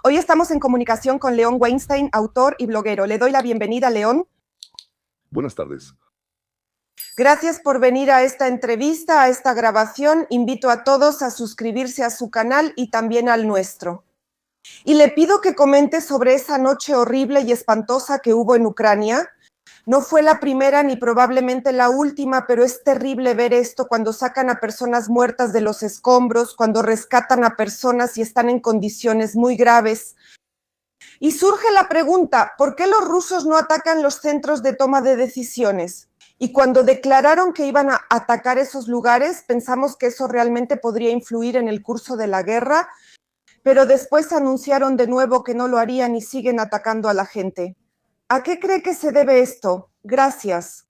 Hoy estamos en comunicación con León Weinstein, autor y bloguero. Le doy la bienvenida, León. Buenas tardes. Gracias por venir a esta entrevista, a esta grabación. Invito a todos a suscribirse a su canal y también al nuestro. Y le pido que comente sobre esa noche horrible y espantosa que hubo en Ucrania. No fue la primera ni probablemente la última, pero es terrible ver esto cuando sacan a personas muertas de los escombros, cuando rescatan a personas y están en condiciones muy graves. Y surge la pregunta, ¿por qué los rusos no atacan los centros de toma de decisiones? Y cuando declararon que iban a atacar esos lugares, pensamos que eso realmente podría influir en el curso de la guerra, pero después anunciaron de nuevo que no lo harían y siguen atacando a la gente. ¿A qué cree que se debe esto? Gracias.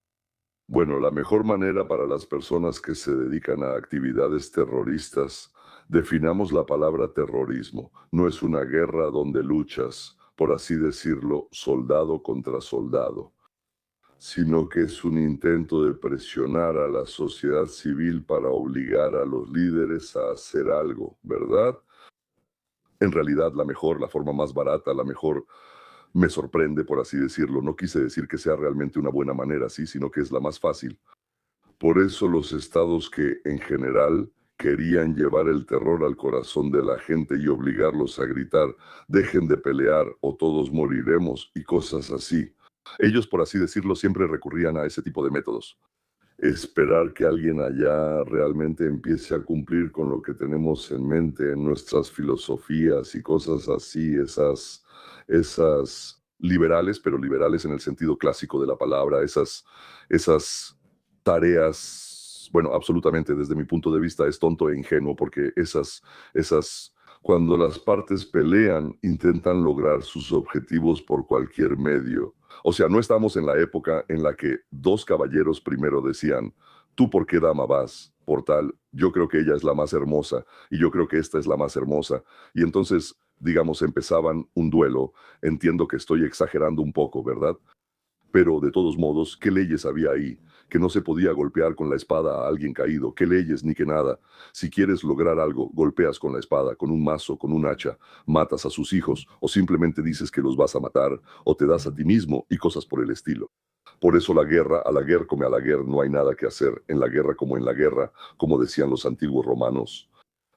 Bueno, la mejor manera para las personas que se dedican a actividades terroristas, definamos la palabra terrorismo. No es una guerra donde luchas, por así decirlo, soldado contra soldado, sino que es un intento de presionar a la sociedad civil para obligar a los líderes a hacer algo, ¿verdad? En realidad, la forma más barata, la mejor me sorprende, por así decirlo. No quise decir que sea realmente una buena manera, sí, sino que es la más fácil. Por eso los estados que, en general, querían llevar el terror al corazón de la gente y obligarlos a gritar, dejen de pelear o todos moriremos y cosas así. Ellos, por así decirlo, siempre recurrían a ese tipo de métodos. Esperar que alguien allá realmente empiece a cumplir con lo que tenemos en mente, en nuestras filosofías y cosas así, esas liberales, pero liberales en el sentido clásico de la palabra, esas tareas, bueno, absolutamente desde mi punto de vista es tonto e ingenuo, porque cuando las partes pelean, intentan lograr sus objetivos por cualquier medio. O sea, no estamos en la época en la que dos caballeros primero decían, ¿tú por qué dama vas? Por tal, yo creo que ella es la más hermosa y yo creo que esta es la más hermosa. Y entonces, digamos, empezaban un duelo. Entiendo que estoy exagerando un poco, ¿verdad? Pero de todos modos, ¿qué leyes había ahí? Que no se podía golpear con la espada a alguien caído. ¿Qué leyes ni qué nada? Si quieres lograr algo, golpeas con la espada, con un mazo, con un hacha, matas a sus hijos, o simplemente dices que los vas a matar, o te das a ti mismo y cosas por el estilo. Por eso la guerra, a la guerra come a la guerra, no hay nada que hacer en la guerra como en la guerra, como decían los antiguos romanos.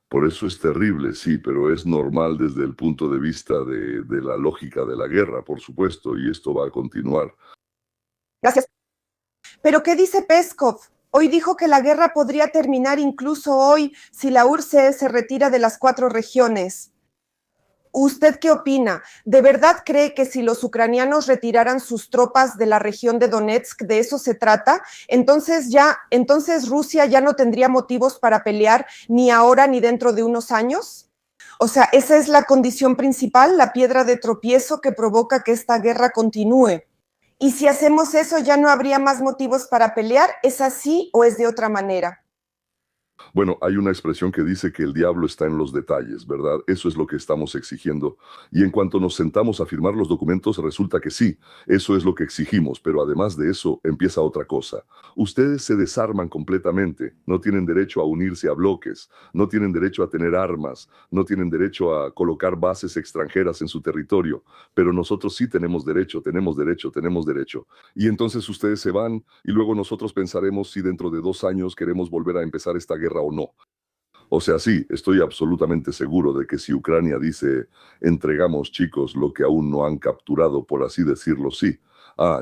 Por eso es terrible, sí, pero es normal desde el punto de vista de la lógica de la guerra, por supuesto, y esto va a continuar. Gracias. ¿Pero qué dice Peskov? Hoy dijo que la guerra podría terminar incluso hoy si la URSS se retira de las 4 regiones. ¿Usted qué opina? ¿De verdad cree que si los ucranianos retiraran sus tropas de la región de Donetsk, de eso se trata? Entonces Rusia ya no tendría motivos para pelear ni ahora ni dentro de unos años. O sea, esa es la condición principal, la piedra de tropiezo que provoca que esta guerra continúe. Y si hacemos eso, ¿ya no habría más motivos para pelear? ¿Es así o es de otra manera? Bueno, hay una expresión que dice que el diablo está en los detalles, ¿verdad? Eso es lo que estamos exigiendo. Y en cuanto nos sentamos a firmar los documentos, resulta que sí, eso es lo que exigimos, pero además de eso empieza otra cosa. Ustedes se desarman completamente, no tienen derecho a unirse a bloques, no tienen derecho a tener armas, no tienen derecho a colocar bases extranjeras en su territorio, pero nosotros sí tenemos derecho, tenemos derecho, tenemos derecho. Y entonces ustedes se van y luego nosotros pensaremos si dentro de 2 años queremos volver a empezar esta guerra o no. O sea, sí, estoy absolutamente seguro de que si Ucrania dice, entregamos chicos lo que aún no han capturado, por así decirlo, sí.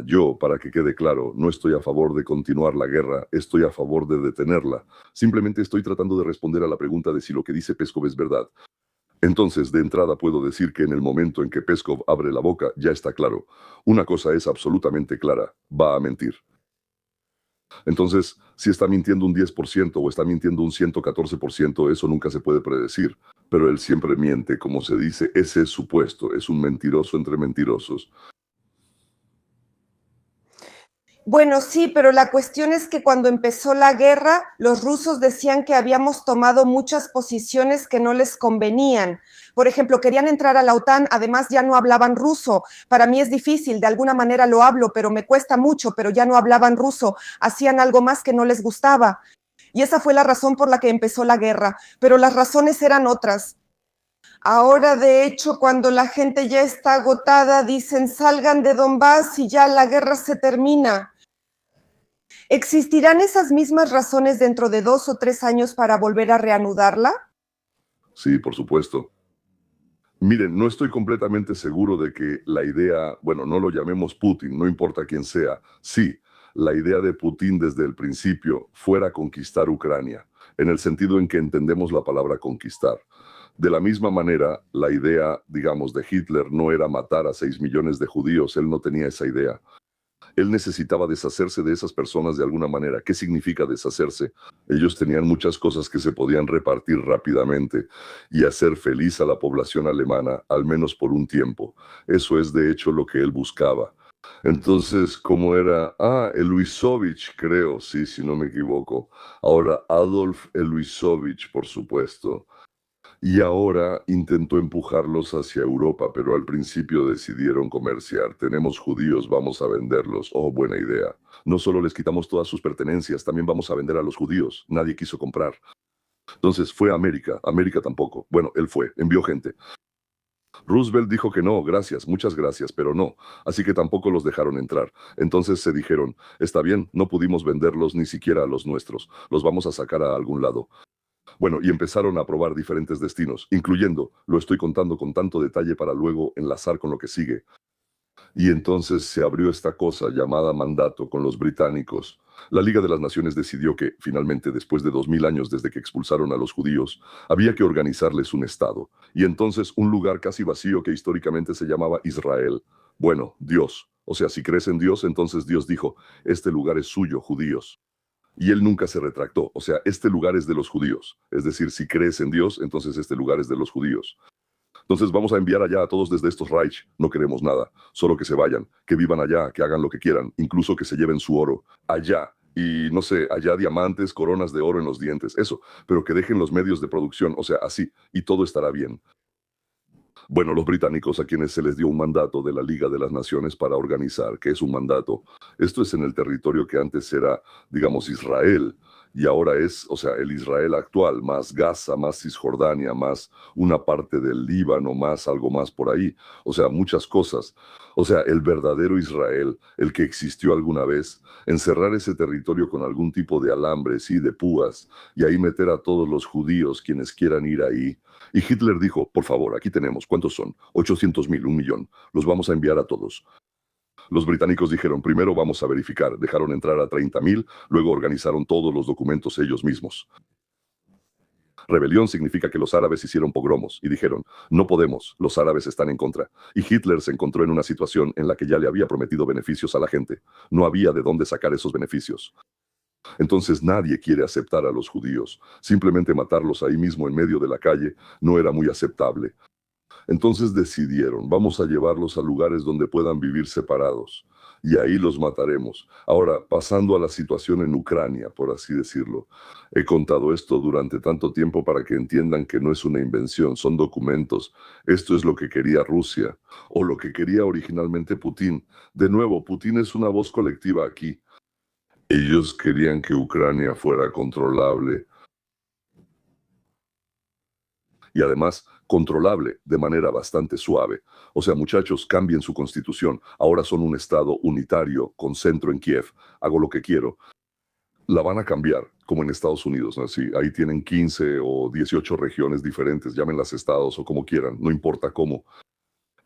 Yo, para que quede claro, no estoy a favor de continuar la guerra, estoy a favor de detenerla. Simplemente estoy tratando de responder a la pregunta de si lo que dice Peskov es verdad. Entonces, de entrada puedo decir que en el momento en que Peskov abre la boca, ya está claro. Una cosa es absolutamente clara, va a mentir. Entonces, si está mintiendo un 10% o está mintiendo un 114%, eso nunca se puede predecir. Pero él siempre miente, como se dice, ese es su puesto, es un mentiroso entre mentirosos. Bueno, sí, pero la cuestión es que cuando empezó la guerra, los rusos decían que habíamos tomado muchas posiciones que no les convenían. Por ejemplo, querían entrar a la OTAN, además ya no hablaban ruso. Para mí es difícil, de alguna manera lo hablo, pero me cuesta mucho, pero ya no hablaban ruso. Hacían algo más que no les gustaba. Y esa fue la razón por la que empezó la guerra, pero las razones eran otras. Ahora, de hecho, cuando la gente ya está agotada, dicen salgan de Donbass y ya la guerra se termina. ¿Existirán esas mismas razones dentro de 2 o 3 años para volver a reanudarla? Sí, por supuesto. Miren, no estoy completamente seguro de que la idea, bueno, no lo llamemos Putin, no importa quién sea. Sí, la idea de Putin desde el principio fuera conquistar Ucrania, en el sentido en que entendemos la palabra conquistar. De la misma manera, la idea, digamos, de Hitler no era matar a 6 millones de judíos, él no tenía esa idea. Él necesitaba deshacerse de esas personas de alguna manera. ¿Qué significa deshacerse? Ellos tenían muchas cosas que se podían repartir rápidamente y hacer feliz a la población alemana, al menos por un tiempo. Eso es de hecho lo que él buscaba. Entonces, ¿cómo era? Eluisovich, creo, sí, si no me equivoco. Ahora, Adolf Eluisovich, por supuesto. Y ahora intentó empujarlos hacia Europa, pero al principio decidieron comerciar. Tenemos judíos, vamos a venderlos. Oh, buena idea. No solo les quitamos todas sus pertenencias, también vamos a vender a los judíos. Nadie quiso comprar. Entonces fue a América. América tampoco. Bueno, él fue, envió gente. Roosevelt dijo que no, gracias, muchas gracias, pero no. Así que tampoco los dejaron entrar. Entonces se dijeron, está bien, no pudimos venderlos ni siquiera a los nuestros. Los vamos a sacar a algún lado. Bueno, y empezaron a probar diferentes destinos, incluyendo, lo estoy contando con tanto detalle para luego enlazar con lo que sigue. Y entonces se abrió esta cosa llamada mandato con los británicos. La Liga de las Naciones decidió que, finalmente, después de 2000 años desde que expulsaron a los judíos, había que organizarles un Estado. Y entonces un lugar casi vacío que históricamente se llamaba Israel. Bueno, Dios. O sea, si crees en Dios, entonces Dios dijo, este lugar es suyo, judíos. Y él nunca se retractó. O sea, este lugar es de los judíos. Es decir, si crees en Dios, entonces este lugar es de los judíos. Entonces vamos a enviar allá a todos desde estos Reich. No queremos nada. Solo que se vayan, que vivan allá, que hagan lo que quieran. Incluso que se lleven su oro. Allá. Y no sé, allá diamantes, coronas de oro en los dientes. Eso. Pero que dejen los medios de producción. O sea, así. Y todo estará bien. Bueno, los británicos a quienes se les dio un mandato de la Liga de las Naciones para organizar, ¿qué es un mandato? Esto es en el territorio que antes era, digamos, Israel, y ahora es, o sea, el Israel actual, más Gaza, más Cisjordania, más una parte del Líbano, más algo más por ahí, o sea, muchas cosas. O sea, el verdadero Israel, el que existió alguna vez, encerrar ese territorio con algún tipo de alambre, sí, de púas, y ahí meter a todos los judíos quienes quieran ir ahí. Y Hitler dijo, por favor, aquí tenemos, ¿cuántos son? 800,000, 1 millón. Los vamos a enviar a todos. Los británicos dijeron, primero vamos a verificar. Dejaron entrar a 30,000, luego organizaron todos los documentos ellos mismos. Rebelión significa que los árabes hicieron pogromos y dijeron, no podemos, los árabes están en contra. Y Hitler se encontró en una situación en la que ya le había prometido beneficios a la gente. No había de dónde sacar esos beneficios. Entonces nadie quiere aceptar a los judíos. Simplemente matarlos ahí mismo en medio de la calle no era muy aceptable. Entonces decidieron, vamos a llevarlos a lugares donde puedan vivir separados. Y ahí los mataremos. Ahora, pasando a la situación en Ucrania, por así decirlo. He contado esto durante tanto tiempo para que entiendan que no es una invención, son documentos. Esto es lo que quería Rusia, o lo que quería originalmente Putin. De nuevo, Putin es una voz colectiva aquí. Ellos querían que Ucrania fuera controlable y además controlable de manera bastante suave. O sea, muchachos, cambien su constitución. Ahora son un estado unitario con centro en Kiev. Hago lo que quiero. La van a cambiar, como en Estados Unidos, ¿no? Sí, ahí tienen 15 o 18 regiones diferentes, llámenlas estados o como quieran, no importa cómo.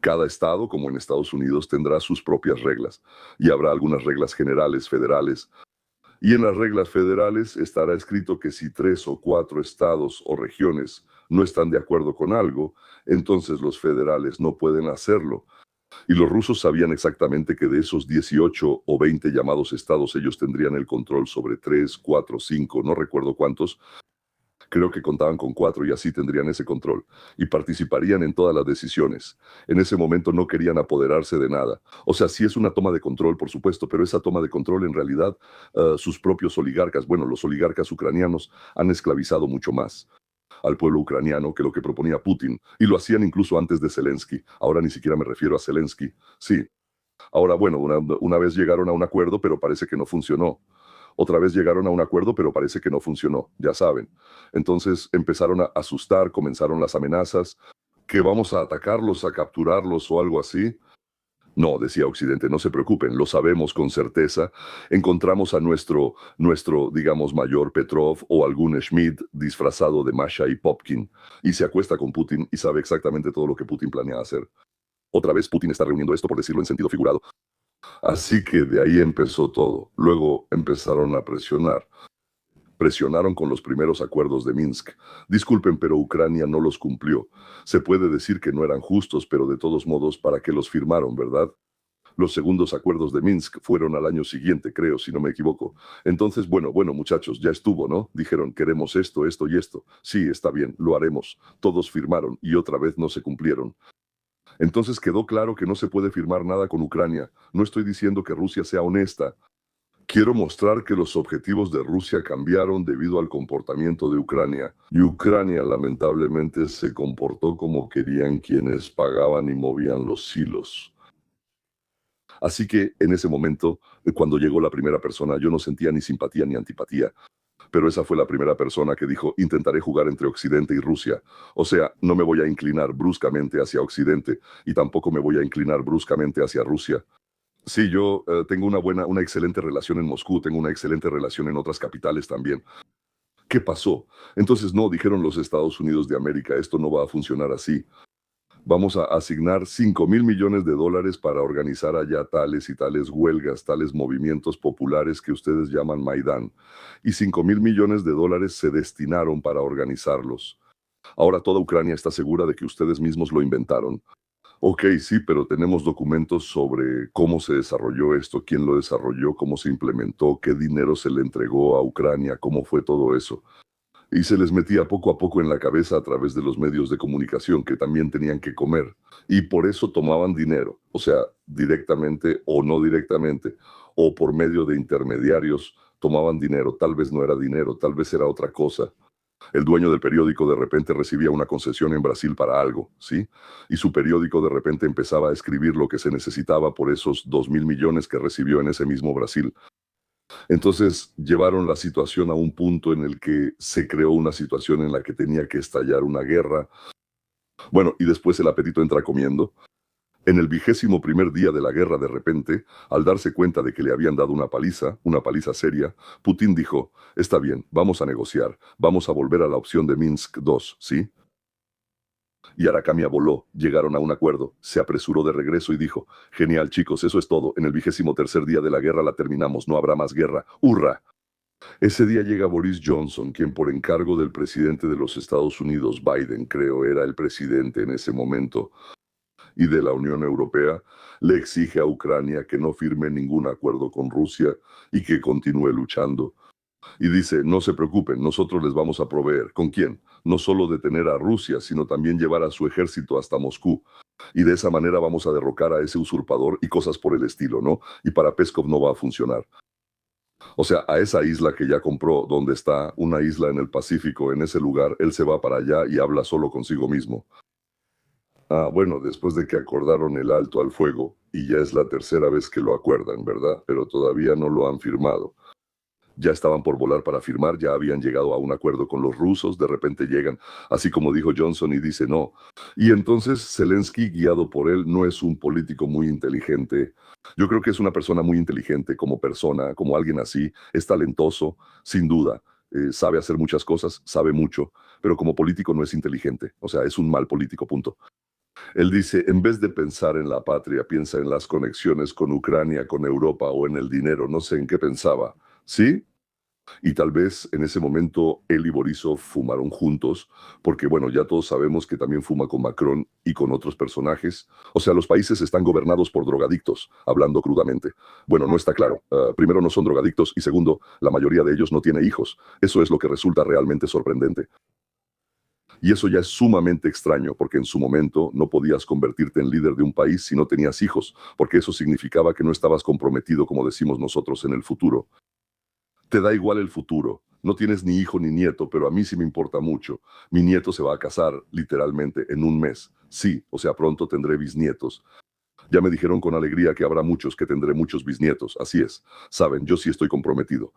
Cada estado, como en Estados Unidos, tendrá sus propias reglas y habrá algunas reglas generales, federales. Y en las reglas federales estará escrito que si 3 o 4 estados o regiones no están de acuerdo con algo, entonces los federales no pueden hacerlo. Y los rusos sabían exactamente que de esos 18 o 20 llamados estados ellos tendrían el control sobre 3, 4, 5, no recuerdo cuántos. Creo que contaban con 4 y así tendrían ese control y participarían en todas las decisiones. En ese momento no querían apoderarse de nada. O sea, sí es una toma de control, por supuesto, pero esa toma de control en realidad sus propios oligarcas, bueno, los oligarcas ucranianos han esclavizado mucho más al pueblo ucraniano que lo que proponía Putin y lo hacían incluso antes de Zelensky. Ahora ni siquiera me refiero a Zelensky. Sí. Ahora, bueno, una vez llegaron a un acuerdo, pero parece que no funcionó. Otra vez llegaron a un acuerdo, pero parece que no funcionó, ya saben. Entonces empezaron a asustar, comenzaron las amenazas. ¿Que vamos a atacarlos, a capturarlos o algo así? No, decía Occidente, no se preocupen, lo sabemos con certeza. Encontramos a digamos, mayor Petrov o algún Schmidt disfrazado de Masha y Popkin y se acuesta con Putin y sabe exactamente todo lo que Putin planea hacer. Otra vez Putin está reuniendo esto por decirlo en sentido figurado. Así que de ahí empezó todo. Luego empezaron a presionar. Presionaron con los primeros acuerdos de Minsk. Disculpen, pero Ucrania no los cumplió. Se puede decir que no eran justos, pero de todos modos, ¿para qué los firmaron, verdad? Los segundos acuerdos de Minsk fueron al año siguiente, creo, si no me equivoco. Entonces, bueno, muchachos, ya estuvo, ¿no? Dijeron, queremos esto, esto y esto. Sí, está bien, lo haremos. Todos firmaron y otra vez no se cumplieron. Entonces quedó claro que no se puede firmar nada con Ucrania. No estoy diciendo que Rusia sea honesta. Quiero mostrar que los objetivos de Rusia cambiaron debido al comportamiento de Ucrania. Y Ucrania lamentablemente se comportó como querían quienes pagaban y movían los hilos. Así que en ese momento, cuando llegó la primera persona, yo no sentía ni simpatía ni antipatía. Pero esa fue la primera persona que dijo, intentaré jugar entre Occidente y Rusia. O sea, no me voy a inclinar bruscamente hacia Occidente y tampoco me voy a inclinar bruscamente hacia Rusia. Sí, yo tengo una excelente relación en Moscú, tengo una excelente relación en otras capitales también. ¿Qué pasó? Entonces no, dijeron los Estados Unidos de América, esto no va a funcionar así. Vamos a asignar $5.000 millones para organizar allá tales y tales huelgas, tales movimientos populares que ustedes llaman Maidán. Y $5.000 millones se destinaron para organizarlos. Ahora toda Ucrania está segura de que ustedes mismos lo inventaron. Ok, sí, pero tenemos documentos sobre cómo se desarrolló esto, quién lo desarrolló, cómo se implementó, qué dinero se le entregó a Ucrania, cómo fue todo eso. Y se les metía poco a poco en la cabeza a través de los medios de comunicación que también tenían que comer. Y por eso tomaban dinero, o sea, directamente o no directamente, o por medio de intermediarios tomaban dinero. Tal vez no era dinero, tal vez era otra cosa. El dueño del periódico de repente recibía una concesión en Brasil para algo, ¿sí? Y su periódico de repente empezaba a escribir lo que se necesitaba por esos 2.000 millones que recibió en ese mismo Brasil. Entonces llevaron la situación a un punto en el que se creó una situación en la que tenía que estallar una guerra. Bueno, y después el apetito entra comiendo. En el 21º día de la guerra, de repente, al darse cuenta de que le habían dado una paliza seria, Putin dijo, está bien, vamos a negociar, vamos a volver a la opción de Minsk II, ¿sí? Y Aracamia voló, llegaron a un acuerdo, se apresuró de regreso y dijo, genial chicos, eso es todo, en el 23º día de la guerra la terminamos, no habrá más guerra, ¡hurra! Ese día llega Boris Johnson, quien por encargo del presidente de los Estados Unidos, Biden, creo, era el presidente en ese momento, y de la Unión Europea, le exige a Ucrania que no firme ningún acuerdo con Rusia y que continúe luchando. Y dice, no se preocupen, nosotros les vamos a proveer. ¿Con quién? No solo detener a Rusia, sino también llevar a su ejército hasta Moscú. Y de esa manera vamos a derrocar a ese usurpador y cosas por el estilo, ¿no? Y para Peskov no va a funcionar. O sea, a esa isla que ya compró, donde está una isla en el Pacífico, en ese lugar, él se va para allá y habla solo consigo mismo. Ah, bueno, después de que acordaron el alto al fuego, y ya es la tercera vez que lo acuerdan, ¿verdad? Pero todavía no lo han firmado. Ya estaban por volar para firmar, ya habían llegado a un acuerdo con los rusos, de repente llegan, así como dijo Johnson y dice no. Y entonces Zelensky, guiado por él, no es un político muy inteligente. Yo creo que es una persona muy inteligente como persona, como alguien así, es talentoso, sin duda. Sabe hacer muchas cosas, sabe mucho, pero como político no es inteligente, o sea, es un mal político, punto. Él dice, en vez de pensar en la patria, piensa en las conexiones con Ucrania, con Europa o en el dinero, no sé en qué pensaba. ¿Sí? Y tal vez en ese momento él y Borisov fumaron juntos, porque bueno, ya todos sabemos que también fuma con Macron y con otros personajes. O sea, los países están gobernados por drogadictos, hablando crudamente. Bueno, no está claro. Primero, no son drogadictos y segundo, la mayoría de ellos no tiene hijos. Eso es lo que resulta realmente sorprendente. Y eso ya es sumamente extraño, porque en su momento no podías convertirte en líder de un país si no tenías hijos, porque eso significaba que no estabas comprometido, como decimos nosotros, en el futuro. Te da igual el futuro. No tienes ni hijo ni nieto, pero a mí sí me importa mucho. Mi nieto se va a casar, literalmente, en un mes. Sí, o sea, pronto tendré bisnietos. Ya me dijeron con alegría que habrá muchos, que tendré muchos bisnietos. Así es. Saben, yo sí estoy comprometido.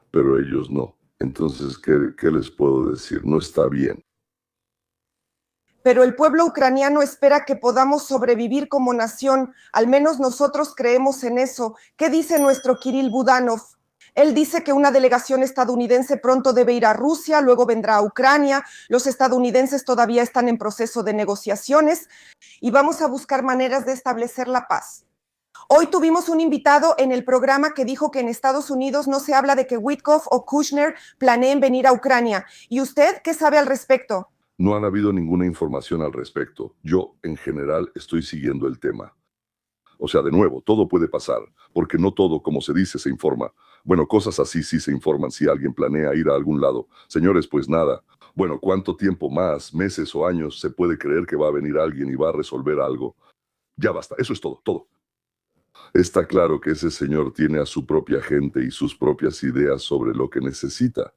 Pero ellos no. Entonces, ¿qué les puedo decir? No está bien. pero el pueblo ucraniano espera que podamos sobrevivir como nación. Al menos nosotros creemos en eso. ¿Qué dice nuestro Kirill Budanov? Él dice que una delegación estadounidense pronto debe ir a Rusia, luego vendrá a Ucrania. Los estadounidenses todavía están en proceso de negociaciones y vamos a buscar maneras de establecer la paz. Hoy tuvimos un invitado en el programa que dijo que en Estados Unidos no se habla de que Witkoff o Kushner planeen venir a Ucrania. ¿Y usted qué sabe al respecto? No han habido ninguna información al respecto. Yo, en general, estoy siguiendo el tema. O sea, de nuevo, todo puede pasar, porque no todo, como se dice, se informa. Bueno, cosas así sí se informan si alguien planea ir a algún lado. Señores, pues nada. Bueno, ¿cuánto tiempo más, meses o años se puede creer que va a venir alguien y va a resolver algo? Ya basta, eso es todo, todo. Está claro que ese señor tiene a su propia gente y sus propias ideas sobre lo que necesita.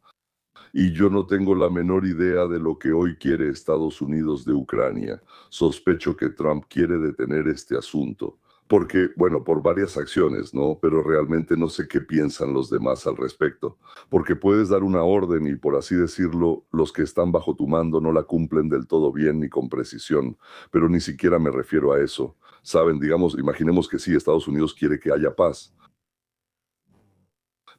Y yo no tengo la menor idea de lo que hoy quiere Estados Unidos de Ucrania. Sospecho que Trump quiere detener este asunto. Porque, bueno, por varias acciones, ¿no? Pero realmente no sé qué piensan los demás al respecto. Porque puedes dar una orden y, por así decirlo, los que están bajo tu mando no la cumplen del todo bien ni con precisión. Pero ni siquiera me refiero a eso. Saben, digamos, imaginemos que sí, Estados Unidos quiere que haya paz.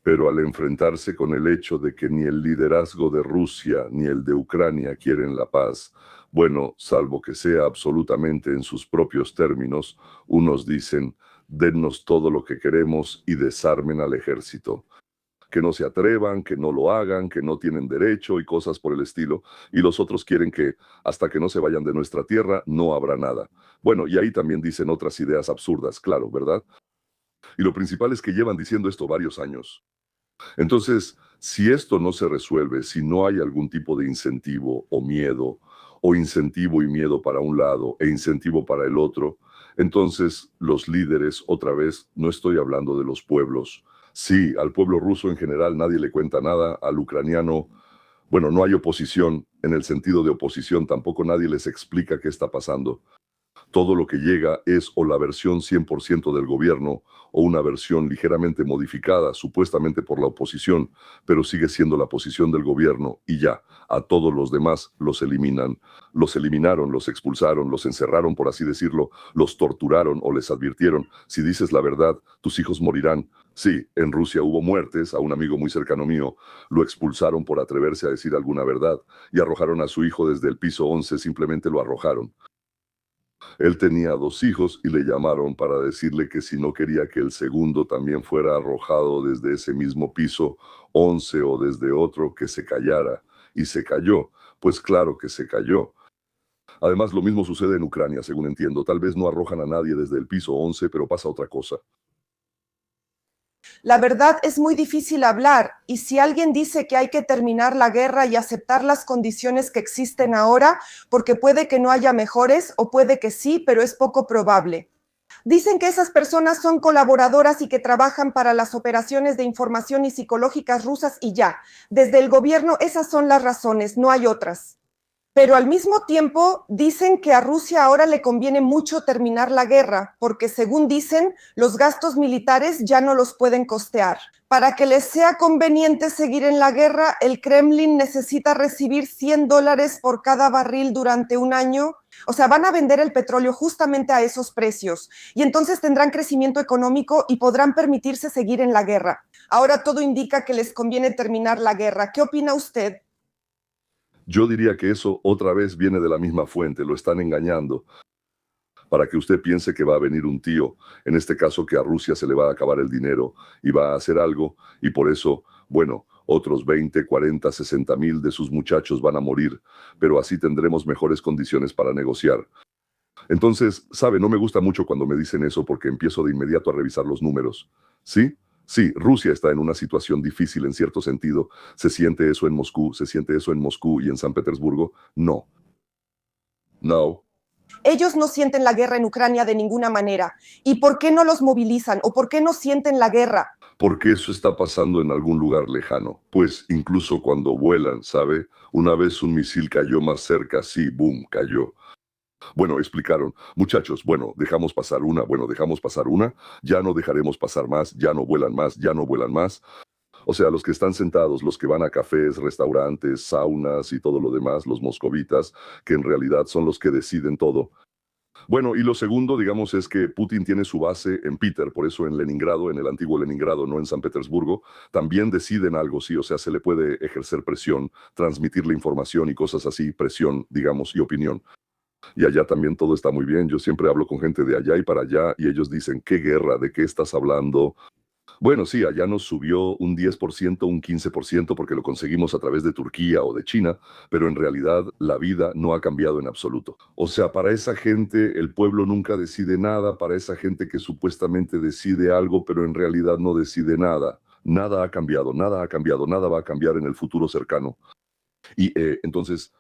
Pero al enfrentarse con el hecho de que ni el liderazgo de Rusia ni el de Ucrania quieren la paz, bueno, salvo que sea absolutamente en sus propios términos, unos dicen, dennos todo lo que queremos y desarmen al ejército. Que no se atrevan, que no lo hagan, que no tienen derecho y cosas por el estilo, y los otros quieren que, hasta que no se vayan de nuestra tierra, no habrá nada. Bueno, y ahí también dicen otras ideas absurdas, claro, ¿verdad? Y lo principal es que llevan diciendo esto varios años. Entonces, si esto no se resuelve, si no hay algún tipo de incentivo o miedo, o incentivo y miedo para un lado e incentivo para el otro, entonces los líderes, otra vez, no estoy hablando de los pueblos. Sí, al pueblo ruso en general nadie le cuenta nada, al ucraniano, bueno, no hay oposición, en el sentido de oposición tampoco nadie les explica qué está pasando. Todo lo que llega es o la versión 100% del gobierno o una versión ligeramente modificada, supuestamente por la oposición, pero sigue siendo la posición del gobierno y ya, a todos los demás los eliminan. Los eliminaron, los expulsaron, los encerraron, por así decirlo, los torturaron o les advirtieron, si dices la verdad, tus hijos morirán. Sí, en Rusia hubo muertes, a un amigo muy cercano mío lo expulsaron por atreverse a decir alguna verdad y arrojaron a su hijo desde el piso 11, simplemente lo arrojaron. Él tenía 2 hijos y le llamaron para decirle que si no quería que el segundo también fuera arrojado desde ese mismo piso 11 o desde otro, que se callara. Y se cayó. Pues claro que se cayó. Además, lo mismo sucede en Ucrania, según entiendo. Tal vez no arrojan a nadie desde el piso 11, pero pasa otra cosa. La verdad es muy difícil hablar, y si alguien dice que hay que terminar la guerra y aceptar las condiciones que existen ahora, porque puede que no haya mejores, o puede que sí, pero es poco probable. Dicen que esas personas son colaboradoras y que trabajan para las operaciones de información y psicológicas rusas y ya. Desde el gobierno esas son las razones, no hay otras. Pero al mismo tiempo dicen que a Rusia ahora le conviene mucho terminar la guerra, porque según dicen, los gastos militares ya no los pueden costear. Para que les sea conveniente seguir en la guerra, el Kremlin necesita recibir $100 por cada barril durante un año. O sea, van a vender el petróleo justamente a esos precios, y entonces tendrán crecimiento económico y podrán permitirse seguir en la guerra. Ahora todo indica que les conviene terminar la guerra. ¿Qué opina usted? Yo diría que eso otra vez viene de la misma fuente, lo están engañando, para que usted piense que va a venir un tío, en este caso que a Rusia se le va a acabar el dinero y va a hacer algo, y por eso, bueno, otros 20, 40, 60 mil de sus muchachos van a morir, pero así tendremos mejores condiciones para negociar. Entonces, sabe, no me gusta mucho cuando me dicen eso porque empiezo de inmediato a revisar los números. ¿Sí? Sí, Rusia está en una situación difícil en cierto sentido. ¿Se siente eso en Moscú? ¿Se siente eso en Moscú y en San Petersburgo? No. No. Ellos no sienten la guerra en Ucrania de ninguna manera. ¿Y por qué no los movilizan? ¿O por qué no sienten la guerra? Porque eso está pasando en algún lugar lejano. Pues incluso cuando vuelan, ¿sabe? Una vez un misil cayó más cerca, sí, boom, cayó. Bueno, explicaron, muchachos, bueno, dejamos pasar una, ya no dejaremos pasar más, ya no vuelan más, ya no vuelan más. O sea, los que están sentados, los que van a cafés, restaurantes, saunas y todo lo demás, los moscovitas, que en realidad son los que deciden todo. Bueno, y lo segundo, digamos, es que Putin tiene su base en Peter, por eso en Leningrado, en el antiguo Leningrado, no en San Petersburgo, también deciden algo, sí, o sea, se le puede ejercer presión, transmitir la información y cosas así, presión, digamos, y opinión. Y allá también todo está muy bien. Yo siempre hablo con gente de allá y para allá y ellos dicen, ¿qué guerra? ¿De qué estás hablando? Bueno, sí, allá nos subió un 10%, un 15% porque lo conseguimos a través de Turquía o de China, pero en realidad la vida no ha cambiado en absoluto. O sea, para esa gente el pueblo nunca decide nada, para esa gente que supuestamente decide algo, pero en realidad no decide nada. Nada ha cambiado, nada ha cambiado, nada va a cambiar en el futuro cercano. Y entonces,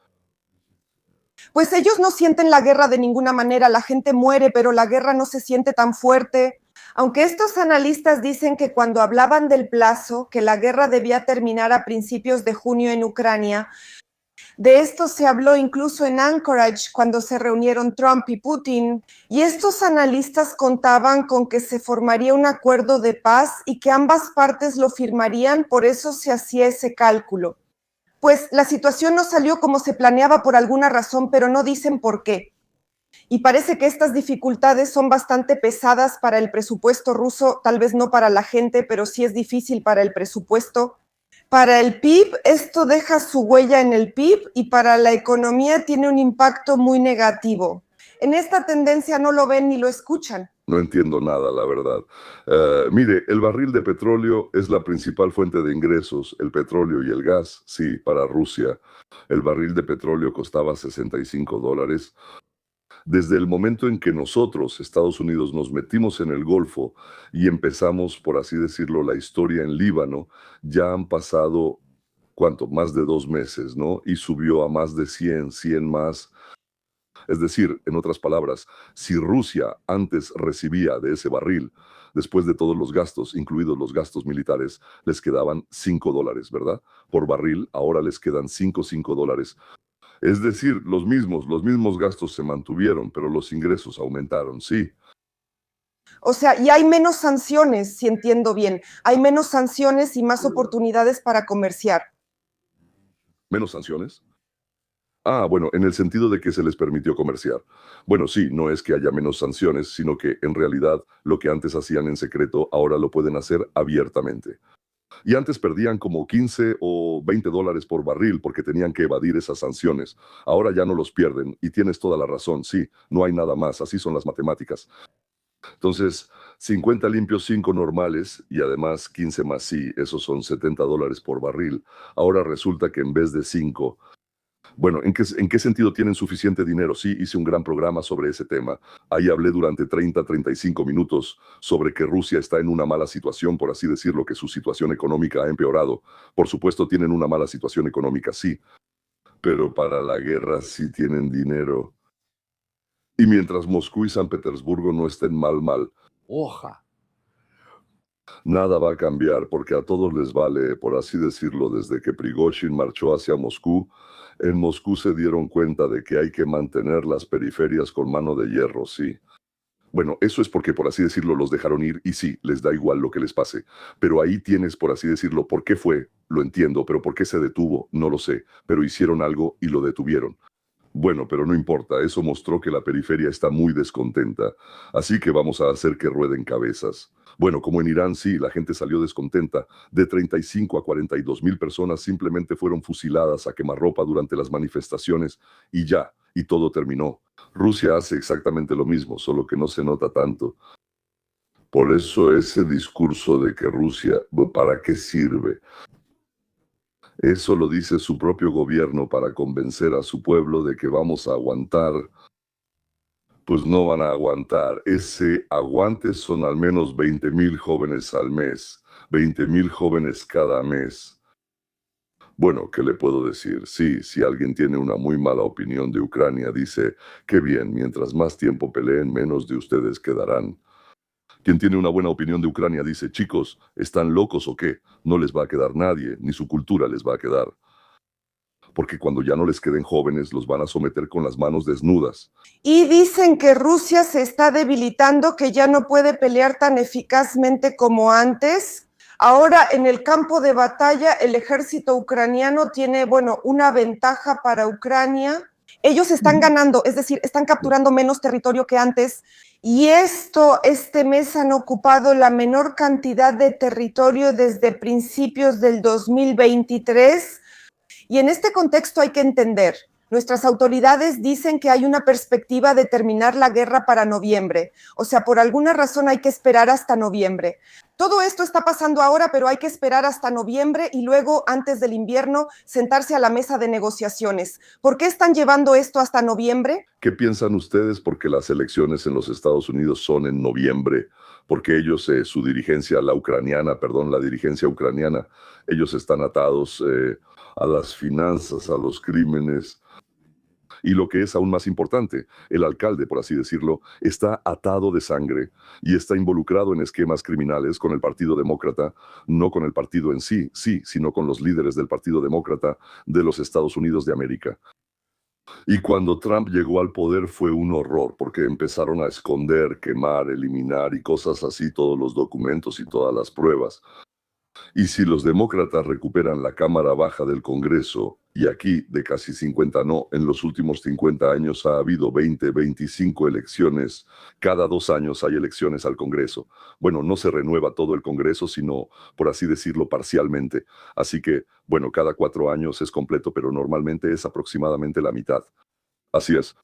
Pues ellos no sienten la guerra de ninguna manera, la gente muere, pero la guerra no se siente tan fuerte. Aunque estos analistas dicen que cuando hablaban del plazo, que la guerra debía terminar a principios de junio en Ucrania, de esto se habló incluso en Anchorage cuando se reunieron Trump y Putin, y estos analistas contaban con que se formaría un acuerdo de paz y que ambas partes lo firmarían, por eso se hacía ese cálculo. Pues la situación no salió como se planeaba por alguna razón, pero no dicen por qué. Y parece que estas dificultades son bastante pesadas para el presupuesto ruso, tal vez no para la gente, pero sí es difícil para el presupuesto. Para el PIB, esto deja su huella en el PIB y para la economía tiene un impacto muy negativo. En esta tendencia no lo ven ni lo escuchan. no entiendo nada, la verdad. Mire, el barril de petróleo es la principal fuente de ingresos, el petróleo y el gas, sí, para Rusia. El barril de petróleo costaba $65. Desde el momento en que nosotros, Estados Unidos, nos metimos en el Golfo y empezamos, por así decirlo, la historia en Líbano, ya han pasado, ¿cuánto? Más de 2 meses, ¿no? Y subió a más de 100 más. Es decir, en otras palabras, si Rusia antes recibía de ese barril, después de todos los gastos, incluidos los gastos militares, les quedaban $5, ¿verdad? Por barril, ahora les quedan $5. Es decir, los mismos gastos se mantuvieron, pero los ingresos aumentaron, sí. O sea, y hay menos sanciones, si entiendo bien. Hay menos sanciones y más oportunidades para comerciar. ¿Menos sanciones? Ah, bueno, en el sentido de que se les permitió comerciar. Bueno, sí, no es que haya menos sanciones, sino que en realidad lo que antes hacían en secreto ahora lo pueden hacer abiertamente. Y antes perdían como 15 o $20 por barril porque tenían que evadir esas sanciones. Ahora ya no los pierden y tienes toda la razón, sí, no hay nada más, así son las matemáticas. Entonces, 50 limpios, 5 normales y además 15 más sí, esos son $70 por barril. Ahora resulta que en vez de 5, bueno, ¿en qué sentido tienen suficiente dinero? Sí, hice un gran programa sobre ese tema. Ahí hablé durante 35 minutos sobre que Rusia está en una mala situación, por así decirlo, que su situación económica ha empeorado. Por supuesto, tienen una mala situación económica, sí, pero para la guerra sí tienen dinero. Y mientras Moscú y San Petersburgo no estén mal, Oja. nada va a cambiar porque a todos les vale, por así decirlo, desde que Prigozhin marchó hacia Moscú. En Moscú se dieron cuenta de que hay que mantener las periferias con mano de hierro, sí. Bueno, eso es porque, por así decirlo, los dejaron ir y sí, les da igual lo que les pase. Pero ahí tienes, por así decirlo, ¿por qué fue? Lo entiendo, pero ¿por qué se detuvo? No lo sé. Pero hicieron algo y lo detuvieron. Bueno, pero no importa, eso mostró que la periferia está muy descontenta, así que vamos a hacer que rueden cabezas. Bueno, como en Irán sí, la gente salió descontenta. De 35 a 42,000 personas simplemente fueron fusiladas a quemarropa durante las manifestaciones y ya, y todo terminó. Rusia hace exactamente lo mismo, solo que no se nota tanto. Por eso ese discurso de que Rusia, ¿para qué sirve? Eso lo dice su propio gobierno para convencer a su pueblo de que vamos a aguantar. Pues no van a aguantar. Ese aguante son al menos 20,000 jóvenes al mes. 20,000 jóvenes cada mes. Bueno, ¿qué le puedo decir? Sí, si alguien tiene una muy mala opinión de Ucrania, dice, qué bien, mientras más tiempo peleen, menos de ustedes quedarán. Quien tiene una buena opinión de Ucrania dice, chicos, ¿están locos o qué? No les va a quedar nadie, ni su cultura les va a quedar. Porque cuando ya no les queden jóvenes, los van a someter con las manos desnudas. Y dicen que Rusia se está debilitando, que ya no puede pelear tan eficazmente como antes. Ahora, en el campo de batalla, el ejército ucraniano tiene, una ventaja para Ucrania. Ellos están ganando, es decir, están capturando menos territorio que antes, y este mes han ocupado la menor cantidad de territorio desde principios del 2023. Y en este contexto hay que entender, nuestras autoridades dicen que hay una perspectiva de terminar la guerra para noviembre. O sea, por alguna razón hay que esperar hasta noviembre. Todo esto está pasando ahora, pero hay que esperar hasta noviembre y luego, antes del invierno, sentarse a la mesa de negociaciones. ¿Por qué están llevando esto hasta noviembre? ¿Qué piensan ustedes? Porque las elecciones en los Estados Unidos son en noviembre, porque ellos, su dirigencia, la dirigencia ucraniana, ellos están atados a las finanzas, a los crímenes. Y lo que es aún más importante, el alcalde, por así decirlo, está atado de sangre y está involucrado en esquemas criminales con el Partido Demócrata, no con el partido en sí, sino con los líderes del Partido Demócrata de los Estados Unidos de América. Y cuando Trump llegó al poder fue un horror, porque empezaron a esconder, quemar, eliminar y cosas así todos los documentos y todas las pruebas. Y si los demócratas recuperan la Cámara Baja del Congreso, y aquí de casi 50 no, en los últimos 50 años ha habido 20, 25 elecciones, cada 2 años hay elecciones al Congreso. Bueno, no se renueva todo el Congreso, sino, por así decirlo, parcialmente. Así que, cada 4 años es completo, pero normalmente es aproximadamente la mitad. Así es.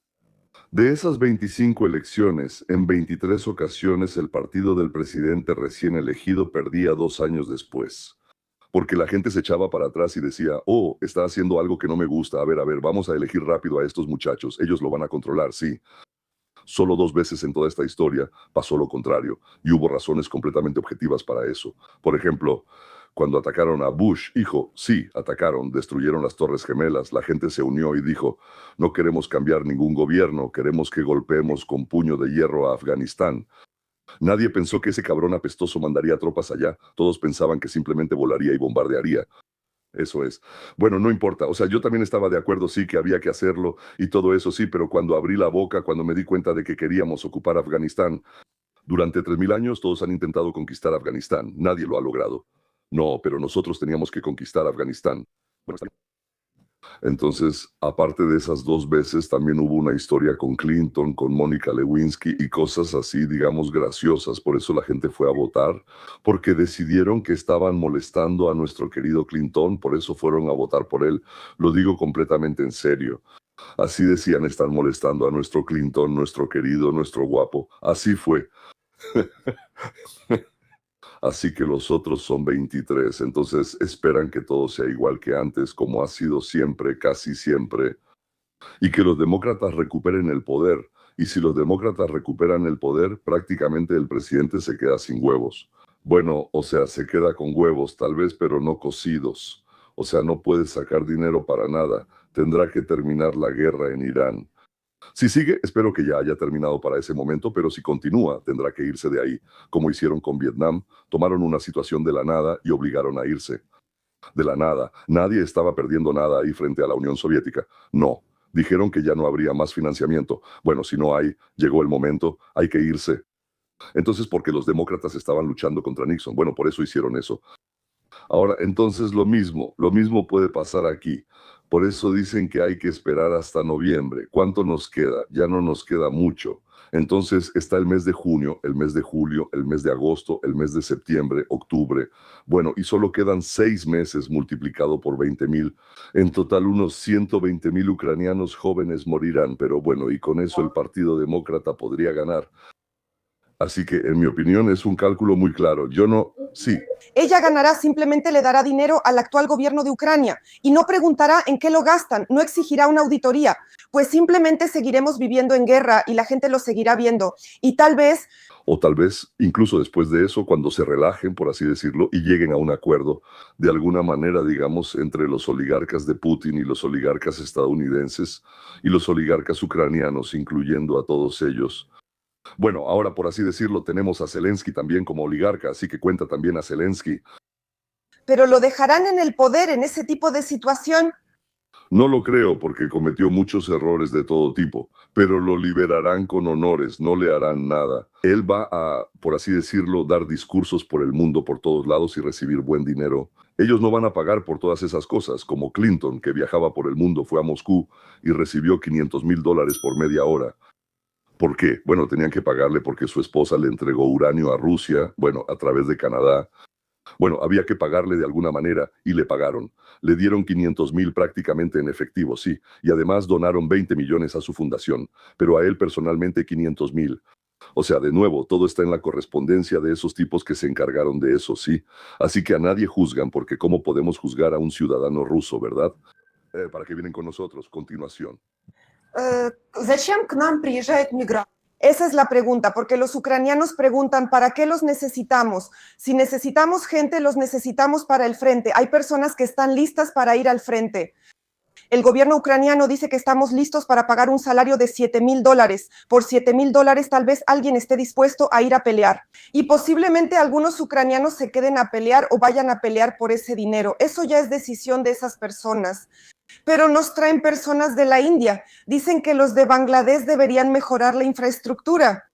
De esas 25 elecciones, en 23 ocasiones el partido del presidente recién elegido perdía 2 años después. Porque la gente se echaba para atrás y decía, oh, está haciendo algo que no me gusta, a ver, vamos a elegir rápido a estos muchachos, ellos lo van a controlar, sí. Solo 2 veces en toda esta historia pasó lo contrario, y hubo razones completamente objetivas para eso. Por ejemplo, cuando atacaron a Bush, hijo, sí, atacaron, destruyeron las Torres Gemelas, la gente se unió y dijo, no queremos cambiar ningún gobierno, queremos que golpeemos con puño de hierro a Afganistán. Nadie pensó que ese cabrón apestoso mandaría tropas allá, todos pensaban que simplemente volaría y bombardearía. Eso es. Bueno, no importa, o sea, yo también estaba de acuerdo, sí, que había que hacerlo y todo eso sí, pero cuando abrí la boca, cuando me di cuenta de que queríamos ocupar Afganistán, durante 3000 años todos han intentado conquistar Afganistán, nadie lo ha logrado. No, pero nosotros teníamos que conquistar Afganistán. Bueno, está bien. Entonces, aparte de esas 2 veces, también hubo una historia con Clinton, con Mónica Lewinsky y cosas así, digamos, graciosas. Por eso la gente fue a votar, porque decidieron que estaban molestando a nuestro querido Clinton, por eso fueron a votar por él. Lo digo completamente en serio. Así decían, están molestando a nuestro Clinton, nuestro querido, nuestro guapo. Así fue. Así que los otros son 23, entonces esperan que todo sea igual que antes, como ha sido siempre, casi siempre, y que los demócratas recuperen el poder. Y si los demócratas recuperan el poder, prácticamente el presidente se queda sin huevos. Bueno, o sea, se queda con huevos tal vez, pero no cocidos. O sea, no puede sacar dinero para nada. Tendrá que terminar la guerra en Irán. Si sigue, espero que ya haya terminado para ese momento, pero si continúa, tendrá que irse de ahí, como hicieron con Vietnam. Tomaron una situación de la nada y obligaron a irse. De la nada. Nadie estaba perdiendo nada ahí frente a la Unión Soviética. No. Dijeron que ya no habría más financiamiento. Bueno, si no hay, llegó el momento, hay que irse. Entonces, porque los demócratas estaban luchando contra Nixon. Bueno, por eso hicieron eso. Ahora, entonces lo mismo puede pasar aquí. Por eso dicen que hay que esperar hasta noviembre. ¿Cuánto nos queda? Ya no nos queda mucho. Entonces está el mes de junio, el mes de julio, el mes de agosto, el mes de septiembre, octubre. Bueno, y solo quedan 6 meses multiplicado por 20,000. En total unos 120,000 ucranianos jóvenes morirán, pero bueno, y con eso el Partido Demócrata podría ganar. Así que, en mi opinión, es un cálculo muy claro. Sí. Ella ganará, simplemente le dará dinero al actual gobierno de Ucrania y no preguntará en qué lo gastan, no exigirá una auditoría, pues simplemente seguiremos viviendo en guerra y la gente lo seguirá viendo. Y tal vez... O tal vez, incluso después de eso, cuando se relajen, por así decirlo, y lleguen a un acuerdo, de alguna manera, digamos, entre los oligarcas de Putin y los oligarcas estadounidenses y los oligarcas ucranianos, incluyendo a todos ellos. Bueno, ahora por así decirlo, tenemos a Zelensky también como oligarca, así que cuenta también a Zelensky. Pero lo dejarán en el poder en ese tipo de situación. No lo creo porque cometió muchos errores de todo tipo, pero lo liberarán con honores, no le harán nada. Él va a, por así decirlo, dar discursos por el mundo, por todos lados y recibir buen dinero. Ellos no van a pagar por todas esas cosas, como Clinton, que viajaba por el mundo, fue a Moscú y recibió $500,000 por media hora. ¿Por qué? Bueno, tenían que pagarle porque su esposa le entregó uranio a Rusia, bueno, a través de Canadá. Bueno, había que pagarle de alguna manera y le pagaron. Le dieron 500,000 prácticamente en efectivo, sí, y además donaron 20 millones a su fundación, pero a él personalmente 500,000. O sea, de nuevo, todo está en la correspondencia de esos tipos que se encargaron de eso, sí. Así que a nadie juzgan porque ¿cómo podemos juzgar a un ciudadano ruso, verdad? ¿Para qué vienen con nosotros? Continuación. Зачем к нам приезжают мигранты? Esa es la pregunta, porque los ucranianos preguntan, ¿para qué los necesitamos? Si necesitamos gente, los necesitamos para el frente. Hay personas que están listas para ir al frente. El gobierno ucraniano dice que estamos listos para pagar un salario de $7,000. Por $7,000 tal vez alguien esté dispuesto a ir a pelear. Y posiblemente algunos ucranianos se queden a pelear o vayan a pelear por ese dinero. Eso ya es decisión de esas personas. Pero nos traen personas de la India. Dicen que los de Bangladesh deberían mejorar la infraestructura.